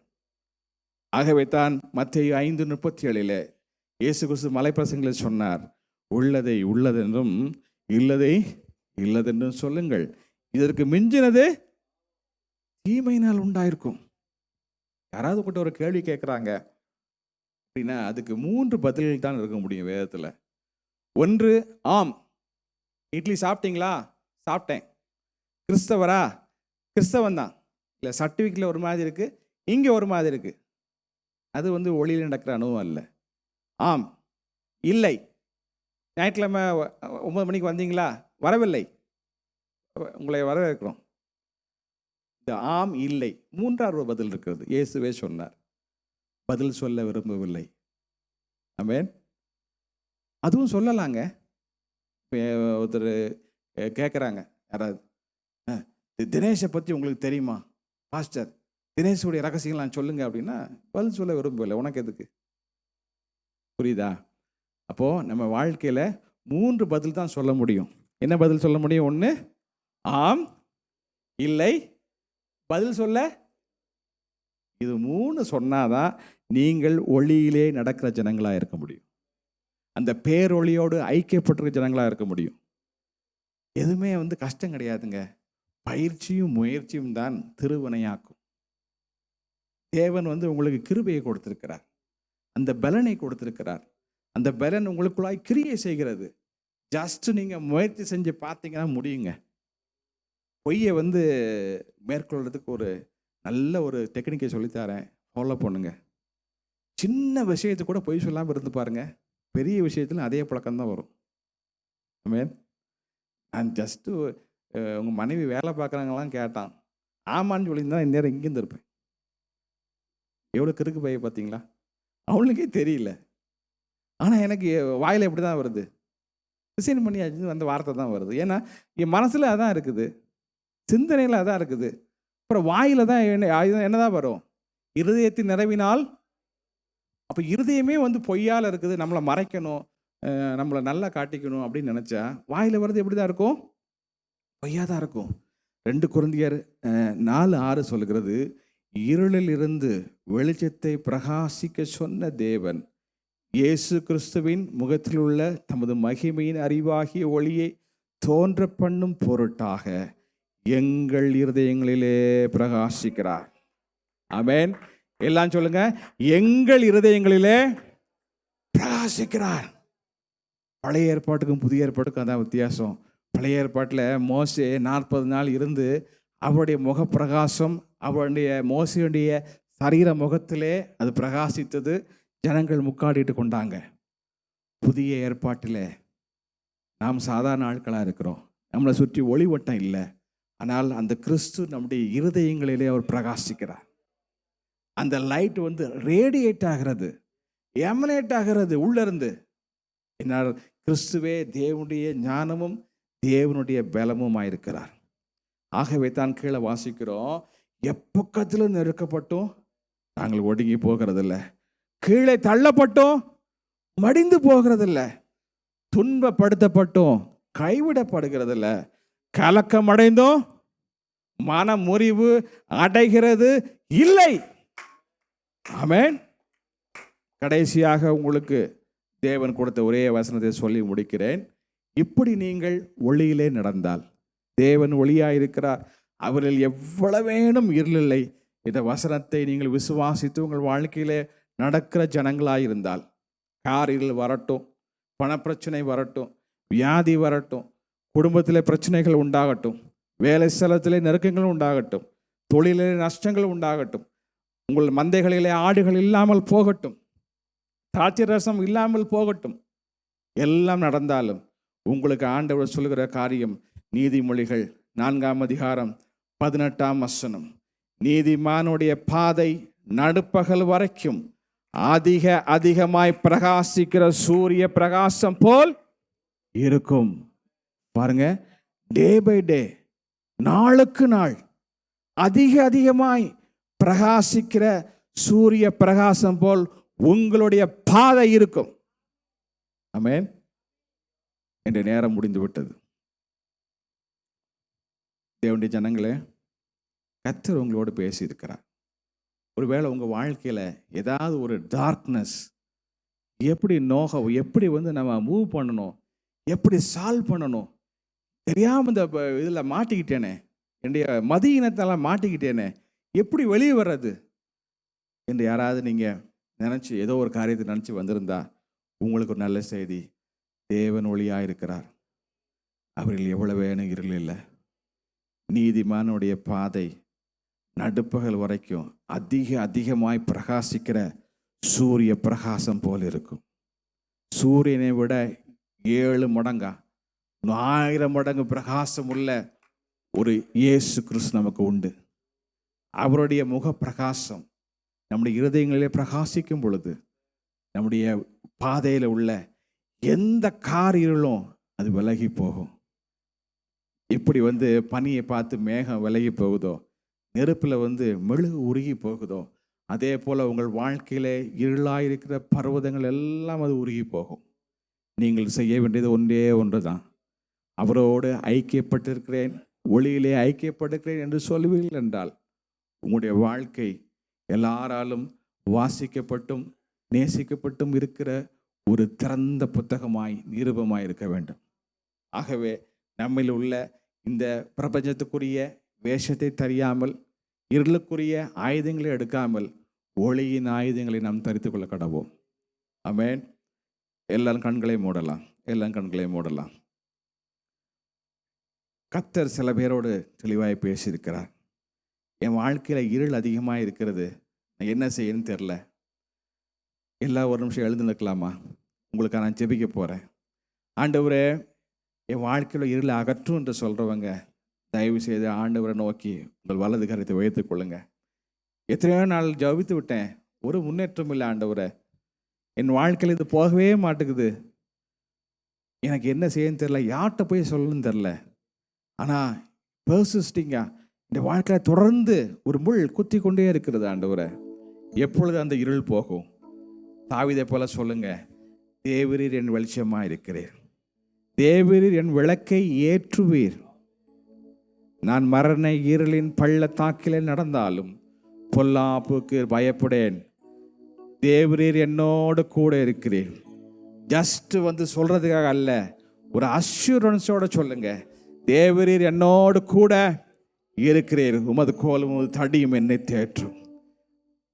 ஆகவே தான் மத்தேயு 5:37 இயேசு கிறிஸ்து மலைப்பிரசங்கில் சொன்னார், உள்ளதை உள்ளதென்றும் இல்லதை இல்லதென்றும் சொல்லுங்கள், இதற்கு மிஞ்சினது தீமையினால் உண்டாயிருக்கும். யாராவது கூட ஒரு கேள்வி கேட்குறாங்க அப்படின்னா அதுக்கு 3 பதில்கள் தான் இருக்க முடியும் வேதத்தில். ஒன்று, ஆம். இட்லி சாப்பிட்டீங்களா? சாப்பிட்டேன். கிறிஸ்தவரா? கிறிஸ்தவன் தான். இல்லை, சர்டிஃபிகேட்டில் ஒரு மாதிரி இருக்குது, இங்கே ஒரு மாதிரி இருக்குது. அது வந்து ஒளியில் நடக்கிற அனுபவம் அல்ல. ஆம். இல்லை. ஞாயிற்றுக்கிழமை 9 மணிக்கு வந்தீங்களா? வரவில்லை. உங்களை வரவேற்கிறோம். இந்த ஆம் இல்லை 3வது பதில் இருக்கிறது. இயேசுவே சொன்னார், பதில் சொல்ல விரும்பவில்லை. ஆமென். அதுவும் சொல்லலாங்க. இப்போ ஒருத்தர் கேட்குறாங்க, யாராவது, தினேஷை பற்றி உங்களுக்கு தெரியுமா பாஸ்டர்? தினேஷுடைய ரகசியங்கள் சொல்லுங்க அப்படின்னா பதில் சொல்ல விரும்பவில்லை. உனக்கு எதுக்கு? புரியுதா? அப்போது நம்ம வாழ்க்கையில் 3 பதில் தான் சொல்ல முடியும். என்ன பதில் சொல்ல முடியும்? ஒன்று, ஆம், இல்லை, பதில் சொல்ல. இது 3 சொன்னாதான் நீங்கள் ஒளியிலே நடக்கிற ஜனங்களாக இருக்க முடியும். அந்த பேரொளியோடு ஐக்கியப்பட்டிருக்கிற ஜனங்களாக இருக்க முடியும். எதுவுமே வந்து கஷ்டம் கிடையாதுங்க. பயிற்சியும் முயற்சியும் தான் திருவினையாக்கும். தேவன் வந்து உங்களுக்கு கிருபையை கொடுத்திருக்கிறார், அந்த பலனை கொடுத்திருக்கிறார். அந்த பலன் உங்களுக்குள்ளாய் கிரியை செய்கிறது. ஜஸ்ட் நீங்கள் முயற்சி செஞ்சு பார்த்தீங்கன்னா முடியுங்க. பொய்யை வந்து மேற்கொள்றதுக்கு ஒரு நல்ல ஒரு டெக்னிக்கை சொல்லித்தரேன், ஃபாலோ பண்ணுங்க. சின்ன விஷயத்தை கூட பொய் சொல்லாமல் இருந்து பாருங்க, பெரிய விஷயத்துல அதே பழக்கம்தான் வரும். ஆமென். நான் ஜஸ்ட்டு உங்கள் மனைவி வேலை பார்க்குறாங்களாம் கேட்டான், ஆமான்னு சொல்லியிருந்தா இந்நேரம் இங்கேருந்து இருப்பேன். எவ்வளோ கிறுக்கு பைய பார்த்தீங்களா? அவனுக்கே தெரியல, ஆனால் எனக்கு வாயில் எப்படி தான் வருது, டிசைன் பண்ணியாச்சு அந்த வார்த்தை தான் வருது. ஏன்னா என் மனசில் அதான் இருக்குது, சிந்தனையில் அதான் இருக்குது. அப்புறம் வாயில் தான் என்னதான் வரும்? இருதயத்தின் நிறைவினால். அப்போ இருதயமே வந்து பொய்யால் இருக்குது, நம்மளை மறைக்கணும், நம்மளை நல்லா காட்டிக்கணும் அப்படின்னு நினச்சா வாயில் வர்றது எப்படி தான் இருக்கும்? பொய்யாக தான் இருக்கும். 2 கொரிந்தியர் 4:6 சொல்லுகிறது, இருளில் இருந்து வெளிச்சத்தை பிரகாசிக்க சொன்ன தேவன் இயேசு கிறிஸ்துவின் முகத்தில் உள்ள தமது மகிமையின் அறிவாகிய ஒளியை தோன்ற பண்ணும் பொருட்டாக எங்கள் இருதயங்களிலே பிரகாசிக்கிறார். ஆமென். எல்லாம் சொல்லுங்க, எங்கள் இருதயங்களிலே பிரகாசிக்கிறார். பழைய ஏற்பாட்டுக்கும் புதிய ஏற்பாட்டுக்கும் அதான் வித்தியாசம். பழைய ஏற்பாட்டில் மோசே 40 நாள் இருந்து அவருடைய முகப்பிரகாசம், அவருடைய மோசையுடைய சரீர முகத்திலே அது பிரகாசித்தது, ஜனங்கள் முக்காடிட்டு கொண்டாங்க. புதிய ஏற்பாட்டில் நாம் சாதாரண ஆட்களாக இருக்கிறோம், நம்மளை சுற்றி ஒளிவட்டம் இல்லை, ஆனால் அந்த கிறிஸ்து நம்முடைய இருதயங்களிலே அவர் பிரகாசிக்கிறார். அந்த லைட் வந்து ரேடியேட் ஆகிறது, எமனேட் ஆகிறது உள்ளிருந்து. என்னால் கிறிஸ்துவே தேவனுடைய ஞானமும் தேவனுடைய பலமும் இருக்கிறார். ஆகவே தான் கீழே வாசிக்கிறோம், எப்பக்கத்திலும் நெருக்கப்பட்டும் நாங்கள் ஒடுங்கி போகிறதில்ல, கீழே தள்ளப்பட்டோம் மடிந்து போகிறதில்ல, துன்பப்படுத்தப்பட்டோம் கைவிடப்படுகிறதில்ல, கலக்கம் அடைந்தோம் மன முறிவு அடைகிறது இல்லை. ஆமென். கடைசியாக உங்களுக்கு தேவன் கொடுத்த ஒரே வசனத்தை சொல்லி முடிக்கிறேன். இப்படி நீங்கள் ஒளியிலே நடந்தால், தேவன் ஒளியாயிருக்கிறார், அவரில் எவ்வளவேனும் இருளில்லை, இந்த வசனத்தை நீங்கள் விசுவாசித்து உங்கள் வாழ்க்கையிலே நடக்கிற ஜனங்களாயிருந்தால், காரில் வரட்டும், பணப்பிரச்சனை வரட்டும், வியாதி வரட்டும், குடும்பத்தில் பிரச்சனைகள் உண்டாகட்டும், வேலை ஸ்தலத்திலே நெருக்கங்கள் உண்டாகட்டும், தொழிலிலே நஷ்டங்கள் உண்டாகட்டும், உங்கள் மந்தைகளிலே ஆடுகள் இல்லாமல் போகட்டும், திராட்சை ரசம் இல்லாமல் போகட்டும், எல்லாம் நடந்தாலும் உங்களுக்கு ஆண்டவர் சொல்கிற காரியம் நீதிமொழிகள் 4:18 நீதிமானுடைய பாதை நடுப்பகல் வரைக்கும் அதிகமாய் பிரகாசிக்கிற சூரிய பிரகாசம் போல் இருக்கும். பாருங்க, டே பை டே, நாளுக்கு நாள் அதிகமாய் பிரகாசிக்கிற சூரிய பிரகாசம் போல் உங்களுடைய பாதை இருக்கும். ஆமென். என்ற நேரம் முடிந்து விட்டது. தேவனுடைய ஜனங்களே, கர்த்தர் உங்களோடு பேசியிருக்கிறார். ஒருவேளை உங்கள் வாழ்க்கையில் ஏதாவது ஒரு டார்க்னஸ், எப்படி எப்படி நம்ம மூவ் பண்ணணும், எப்படி சால்வ் பண்ணணும் தெரியாமல் இந்த இதில் மாட்டிக்கிட்டேனே, என்னுடைய மதியினத்தெல்லாம் மாட்டிக்கிட்டேனே, எப்படி வெளியே வர்றது என்று யாராவது நீங்கள் நினச்சி ஏதோ ஒரு காரியத்தை நினச்சி வந்திருந்தா, உங்களுக்கு ஒரு நல்ல செய்தி. தேவன் ஒளியாக இருக்கிறார். அவர்கள் எவ்வளவு இருள் இல்லை. நீதிமானுடைய பாதை நடுப்பகல் வரைக்கும் அதிகமாய் பிரகாசிக்கிற சூரிய பிரகாசம் போல் இருக்கும். சூரியனை விட 7 மடங்கா 1000 மடங்கு பிரகாசம் உள்ள ஒரு இயேசு கிறிஸ்து நமக்கு உண்டு. அவருடைய முக பிரகாசம் நம்முடைய இருதயங்களிலே பிரகாசிக்கும் பொழுது நம்முடைய பாதையில் உள்ள எந்த காரியம் அது விலகி போகும். இப்படி பனியை பார்த்து மேகம் விலகி போகுதோ, நெருப்பில் மெழுகு உருகி போகுதோ, அதே போல் உங்கள் வாழ்க்கையிலே இருளாயிருக்கிற பர்வதங்கள் எல்லாம் அது உருகி போகும். நீங்கள் செய்ய வேண்டியது ஒன்று தான். அவரோடு ஐக்கியப்பட்டிருக்கிறேன், ஒளியிலே ஐக்கியப்பட்டிருக்கிறேன் என்று சொல்லுவீர்கள் என்றால் உங்களுடைய வாழ்க்கை எல்லாராலும் வாசிக்கப்பட்டும் நேசிக்கப்பட்டும் இருக்கிற ஒரு திறந்த புத்தகமாய் நிருபமாய் இருக்க வேண்டும். ஆகவே நம்மில் உள்ள இந்த பிரபஞ்சத்துக்குரிய வேஷத்தை தெரியாமல், இருளுக்குரிய ஆயுதங்களை எடுக்காமல் ஒளியின் ஆயுதங்களை நாம் தரித்து கொள்ள கடவோம். ஆமென். எல்லாரும் கண்களை மூடலாம். கர்த்தர் சில பேரோடு தெளிவாய் பேசியிருக்கிறார். என் வாழ்க்கையில் இருள் அதிகமாக இருக்கிறது, நான் என்ன செய்யணும்னு தெரில. ஒரு நிமிஷம் எழுந்து நிற்கலாமா? உங்களுக்கு நான் ஜெபிக்க போகிறேன். ஆண்டவரே, என் வாழ்க்கையில் இருளை அகற்றும் என்று சொல்கிறவங்க தயவு செய்து ஆண்டவரை நோக்கி உங்கள் வலது கரத்தை உயர்த்திக் கொள்ளுங்க. எத்தனையோ நாள் ஜபித்து விட்டேன், ஒரு முன்னேற்றம் இல்லை ஆண்டவரை. என் வாழ்க்கையில் இது போகவே மாட்டேங்குது, எனக்கு என்ன செய்யன்னு தெரில, யார்கிட்ட போய் சொல்லணும்னு தெரில. ஆனால் பெர்சிஸ்டிங்காக இந்த வாழ்க்கையில் தொடர்ந்து ஒரு முள் குத்தி கொண்டே இருக்கிறது ஆண்டவரை. எப்பொழுது அந்த இருள் போகும்? தாவீதை போல சொல்லுங்க, தேவரீர் என் வெளிச்சமாக இருக்கிறீர், தேவரீர் என் விளக்கை ஏற்றுவீர். நான் மரண இருளின் பள்ளத்தாக்கிலே நடந்தாலும் பொல்லாப்புக்கு பயப்படேன், தேவரீர் என்னோடு கூட இருக்கிறீர். ஜஸ்ட் சொல்றதுக்காக அல்ல, ஒரு அஷ்யூரன்ஸோட சொல்லுங்க, தேவரீர் என்னோடு கூட இருக்கிறீர், உமது கோலும் உமது தடியும் என்னை தேற்றும்.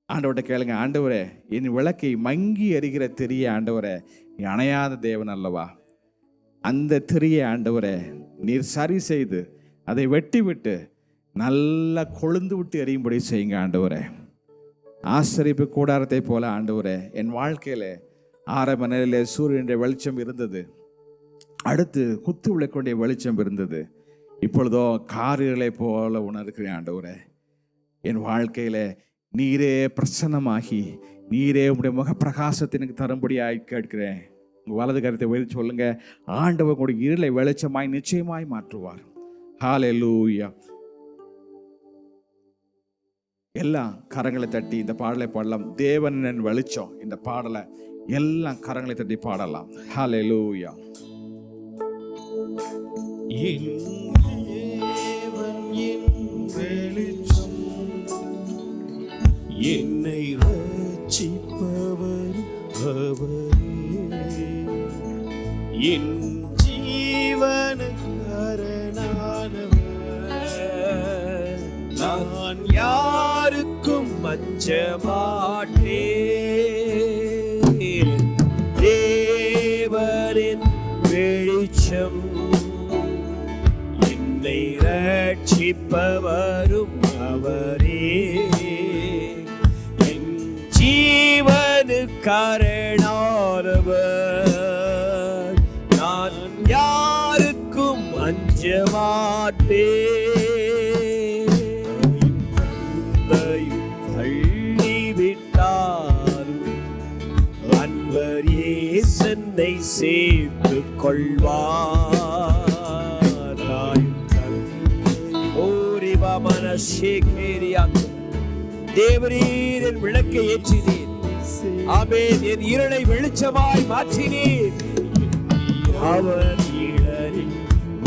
ஆண்டவர்கிட்ட கேளுங்க, ஆண்டவரே என் விளக்கை மங்கி எரிகிற திரிய ஆண்டவரே நீ அணையாத தேவன் அல்லவா, அந்த திரிய ஆண்டவரே நீர் சரி செய்து அதை வெட்டி விட்டு நல்லா கொழுந்து விட்டு எரியும்படி செய்யுங்க ஆண்டவரே. ஆசரிப்பு கூடாரத்தை போல ஆண்டவரே என் வாழ்க்கையில ஆரம்ப நிலையிலே சூரியனுடைய வெளிச்சம் இருந்தது, அடுத்து குத்து விளக்குடைய வெளிச்சம் இருந்தது, இப்பொழுதோ காரிகளை போல உணர்கிறேன் ஆண்டவரே. என் வாழ்க்கையில நீரே பிரசன்னமாகி நீரே உங்களுடைய முக பிரகாசத்தை எனக்கு தரும்படியாய் கேட்கிறேன். உங்கள் வலது கருத்தை உயர்த்தி சொல்லுங்க, ஆண்டவர் உங்களுடைய இருளை வெளிச்சமாய் நிச்சயமாய் மாற்றுவார். ஹல்லேலூயா. எல்லாம் கரங்களை தட்டி இந்த பாடலை பாடலாம். தேவன் என் வெளிச்சம், இந்த பாடலை எல்லாம் கரங்களை தட்டி பாடலாம். ஹல்லேலூயா. என்னை ரட்சிப்பவர் அவரே, என் ஜீவனுக்காரனானவர். நான் யாருக்கு அஞ்ச மாட்டேன். தேவரின் வெளிச்சம் என்னை ரட்சிப்பவரும் அவரே. என் ஜீவனுக்காரணானவர். நான் யாருக்கும் அஞ்ச மாட்டேன். தள்ளிவிட்டாலும் அன்பர் இயேசுவை சேர்த்துக் கொள்வார். ஓரிவா மனசேகேரியான் தேவரீர் என் விளக்கை ஏற்றினீர். ஆமென். என் இருளை வெளிச்சமாய் மாற்றினீர். அவர் நிழலில்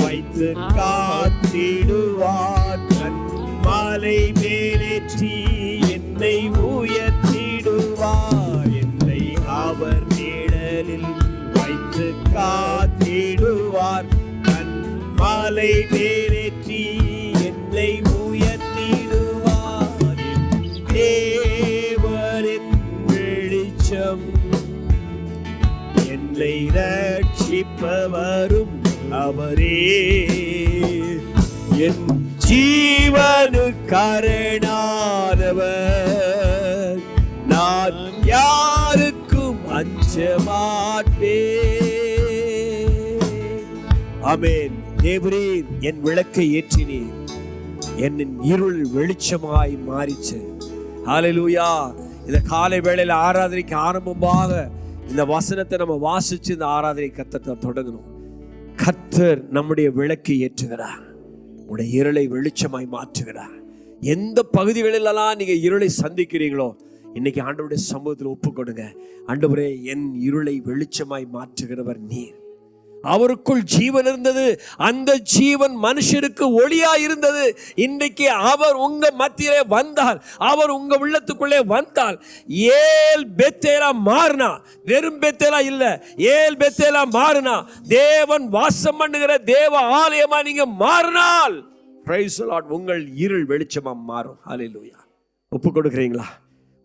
வைத்து காத்திடுவார். கன்மலை மேலேற்றி என்னை உயர்த்திடுவார். என்னை அவர் நிழலில் வைத்து காத்திடுவார். கன்மலை மேலேற்றி என்னை உயர்த்திடுவார். தேவரின் வெளிச்சம் என்னை ரட்சிப்பவரும் அவரே. என் ஜீவனுக்காரணானவர். நான் யாருக்கும் அஞ்ச மாட்டேன். ஆமென். தேவரீர் என் விளக்கை ஏற்றினீர். என் இருள் வெளிச்சமாய் மாறிச்சு. ஹல்லேலூயா. இந்த காலை வேளையில ஆராதனைக்கு ஆரம்பமாக இந்த வசனத்தை நம்ம வாசிச்சு இந்த ஆராதனை கர்த்தரை தொடங்கணும். கர்த்தர் நம்முடைய விளக்கை ஏற்றுகிறார். உடைய இருளை வெளிச்சமாய் மாற்றுகிறார். எந்த பகுதிகளிலெல்லாம் நீங்க இருளை சந்திக்கிறீங்களோ இன்னைக்கு ஆண்டவருடைய சமூகத்தில் ஒப்பு கொடுங்க. ஆண்டவரே, என் இருளை வெளிச்சமாய் மாற்றுகிறவர் நீர். அவருக்குள் ஜீவன் இருந்தது. அந்த ஜீவன் மனுஷருக்கு ஒளியா இருந்தது. இன்றைக்கு அவர் உங்க மத்தியிலே வந்தால், அவர் உங்க உள்ளத்துக்குள்ளே வந்தால், ஏல் பெத்தேலா மாறினா, வெறும் பெத்தேலா இல்ல, ஏல் பெத்தேலா மாறினா, தேவன் வாசம் பண்ணுகிற தேவ ஆலயமா நீங்க மாறினால், பிரைஸ் தி லார்ட், உங்கள் இருள் வெளிச்சமா மாறும். ஹல்லேலூயா. ஒப்பு கொடுக்குறீங்களா?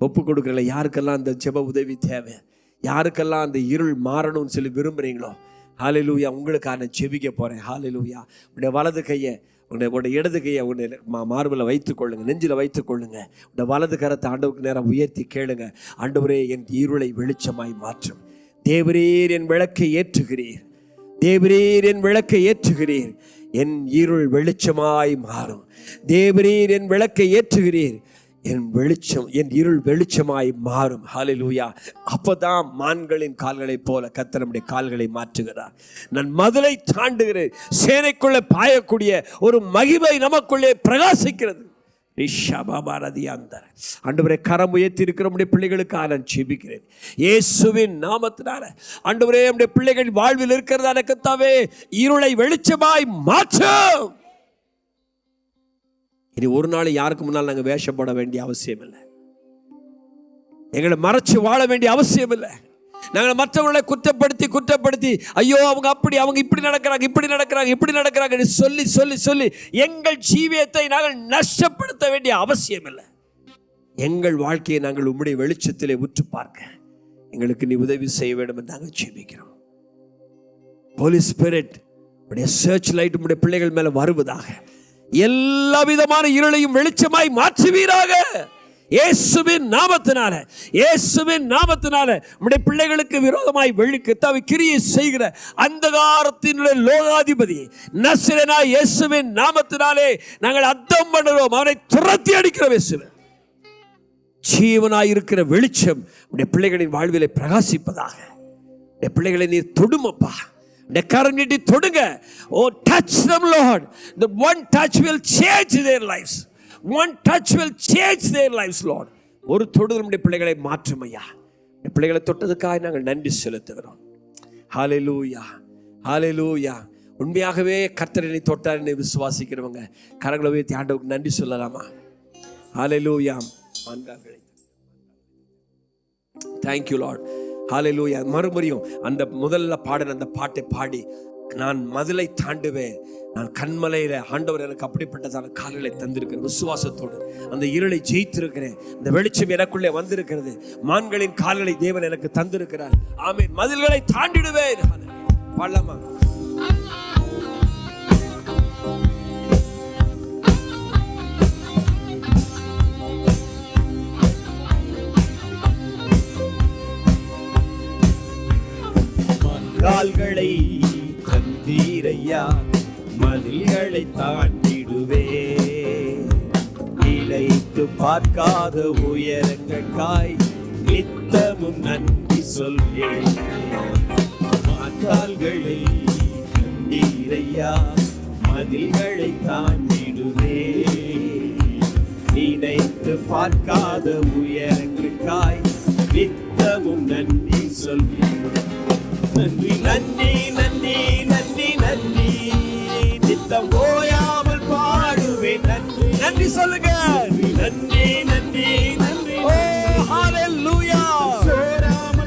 ஒப்பு கொடுக்குறீங்களா? யாருக்கெல்லாம் அந்த ஜெப உதவி தேவை, யாருக்கெல்லாம் அந்த இருள் மாறணும்னு சொல்லி விரும்புறீங்களோ, ஹல்லேலூயா, உங்களுக்காக நான் ஜெபிக்க போறேன். ஹல்லேலூயா. உடைய வலது கையை உடைய இடது கையை உடைய மார்பில் வைத்துக் கொள்ளுங்க, நெஞ்சில் வைத்துக் கொள்ளுங்க. உடைய வலது கரத்தை ஆண்டவருக்கு நேரம் உயர்த்தி கேளுங்க. ஆண்டவரே, என் இருளை வெளிச்சமாய் மாற்றும். தேவரீர் என் விளக்கை ஏற்றுகிறீர். தேவரீர் என் விளக்கை ஏற்றுகிறீர். என் இருள் வெளிச்சமாய் மாறும். தேவரீர் என் விளக்கை ஏற்றுகிறீர். என் வெளிச்சம், என் இருள் வெளிச்சமாய் மாறும். ஹல்லேலூயா. அப்பதான் மான்களின் கால்களைப் போல கர்த்தர் நம்முடைய கால்களை மாற்றுகிறார். நான் மதுளை தாண்டுகிறேன், சேனைக்குள்ள பாயக்கூடிய ஒரு மகிமை நமக்குள்ளே பிரகாசிக்கிறது. ஆண்டவரே, கரம் உயர்த்தி இருக்கிற நம்முடைய பிள்ளைகளுக்காக நான் ஜெபிக்கிறேன் இயேசுவின் நாமத்தினால. ஆண்டவரே, நம்முடைய பிள்ளைகள் வாழ்வில் இருக்கிறதான கர்த்தாவே, இருளை வெளிச்சமாய் மாற்றும். இனி ஒரு நாள் யாருக்கு முன்னால் நாங்கள் வேஷம் போட வேண்டிய அவசியம் இல்லை. எங்களை மறைச்சு வாழ வேண்டிய அவசியம் இல்லை. நாங்கள் மற்றவர்களை குற்றப்படுத்தி ஐயோ அவங்க அப்படி, அவங்க இப்படி நடக்கிறாங்க சொல்லி சொல்லி சொல்லி எங்கள் ஜீவியத்தை நாங்கள் நஷ்டப்படுத்த வேண்டிய அவசியம் இல்லை. எங்கள் வாழ்க்கையை நாங்கள் உம்முடைய வெளிச்சத்திலே உற்று பார்க்க எங்களுக்கு நீ உதவி செய்ய வேண்டும் என்று நாங்கள் ஜெபிக்கிறோம். ஹோலி ஸ்பிரிட், உடைய சர்ச் லைட் உம்முடைய பிள்ளைகள் மேல வருவதாக. எல்லா விதமான இருளையும் வெளிச்சமாய் மாற்றுவீராக இயேசுவின் நாமத்தினால. இயேசுவின் நாமத்தினால நம்முடைய பிள்ளைகளுக்கு விரோதமாய் வெள்ளிக்கத்தாவை கிரியை செய்கிற அந்தகாரத்தினுடைய லோகாதிபதி நசரேயனாகிய இயேசுவின் நாமத்தினாலே நாங்கள் அத்தம் பண்ணுகிறோம். அவனை துரத்தி அடிக்கிறோம். இயேசுவே, ஜீவனாய் இருக்கிற வெளிச்சம் நம்முடைய பிள்ளைகளின் வாழ்விலே பிரகாசிப்பதாக. நம்முடைய பிள்ளைகளை நீர் தொடுமப்பா, கரண்டி தொடுங்க. Oh, touch them, Lord. The one touch will change their lives. One touch will change their lives, Lord. ஒரு தொடுதல் நம்முடைய பிள்ளைகளை மாற்றும் ஐயா. பிள்ளைகளை தொட்டதுக்காக நாங்கள் நன்றி செலுத்துகிறோம். ஹல்லேலூயா, ஹல்லேலூயா. உண்மையாகவே கர்த்தரை தொட்டார் என்று விசுவாசிக்கிறவங்க கரங்களை உயர்த்தி ஆண்டவருக்கு நன்றி சொல்லலாமா? ஹல்லேலூயா. Thank you, Lord. ஹல்லேலூயா. மறுபடியும் அந்த முதல்ல பாடின அந்த பாட்டை பாடி நான் மதிலை தாண்டுவேன். நான் கண்மலையில ஆண்டவர் எனக்கு அப்படிப்பட்டதான கால்களை தந்திருக்கிறேன். விசுவாசத்தோடு அந்த இருளை ஜெயித்திருக்கிறேன். இந்த வெளிச்சம் எனக்குள்ளே வந்திருக்கிறது. மான்களின் கால்களை தேவன் எனக்கு தந்திருக்கிறார். ஆமென். மதில்களை தாண்டிடுவேன். பாடலாமா? கால்களை தந்தீரையா, மதில்களை தாண்டிடுவே. நிலைத்து பார்க்காத உயரங்களுக்காய் நித்தமும் நன்றி சொல்வேன். கால்களை தந்தீரையா, மதில்களை தாண்டிடுவே. நினைத்து பார்க்காத உயரங்களுக்காய் நித்தமும் நன்றி சொல்வேன். நன்றி நன்றி நன்றி நன்றி நன்றி, நித்தம் ஓயாமல் பாடுவேன். நன்றி நன்றி சொல்லுங்க. நன்றி நன்றி நன்றி. ஓ ஹalleluya.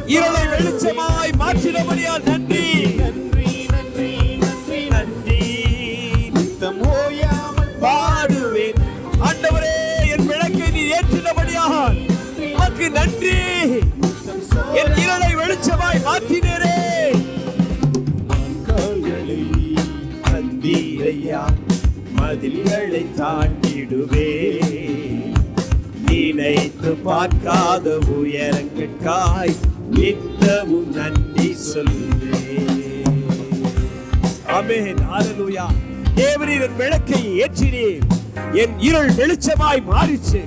இருளை வெளிச்சமாய் மாற்றினபடியால் நன்றி நன்றி நன்றி நன்றி நன்றி, நித்தம் ஓயாமல் பாடுவேன். ஆண்டவரே, என் விளக்கை நீ ஏற்றினபடியால் உமக்கு நன்றி. என் இருளை வெளிச்சமாய் மாற்றினரே. மதில்களை தாண்டிடுவே. நினைத்து பார்க்காத உயரங்களுக்காய் நித்தமும் நன்றி சொல்லுவே. ஆமென். ஹalleluya. தேவரீர் என் விளக்கை ஏற்றினீர். என் இருள் வெளிச்சமாய் மாறிச்சு.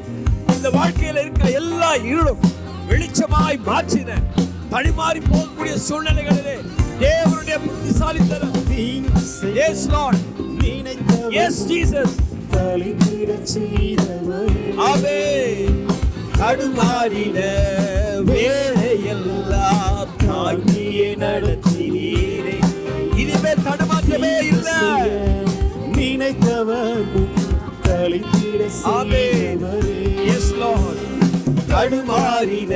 இந்த வாழ்க்கையில் இருக்கிற எல்லா இருளும் வெளிச்சமாய் மாற்றின. தடுமாறி போகக்கூடிய சூழ்நிலைகளிலே தேவனுடைய புத்திசாலித்தனம். Yes Lord. Yes Jesus. ஆமென். தடுமாறின வேளையெல்லாம் தாங்கியே நடத்தினீரே. இனிமேல் தடுமாற்றமே இல்லை. நினைத்தவர் ஆமென். Yes Lord. தடுமாறின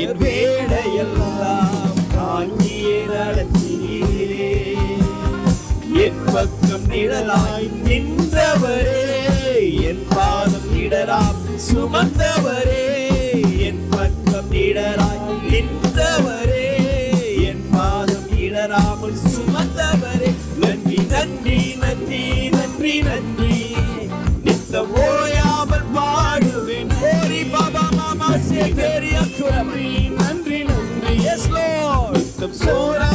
என் வேளையெல்லாம் தாங்கியே நடத்தினீரே. என் பக்கம் நிழலாய் நின்றவரே, என் பாதம் இடராம் சுமந்தவரே. என் பக்கம் நிழலாய் நின்றவரே, என் பாதம் இடராமல் சுமந்தவரே. நன்றி நன்றி நன்றி நன்றி நன்றி, நித்தம் ஓயாமல் பாடுவேன். ஓரி பாபா மாமா சேகரியா குரமை. நன்றி நன்றி. Yes Lord. நித்தம் சோரா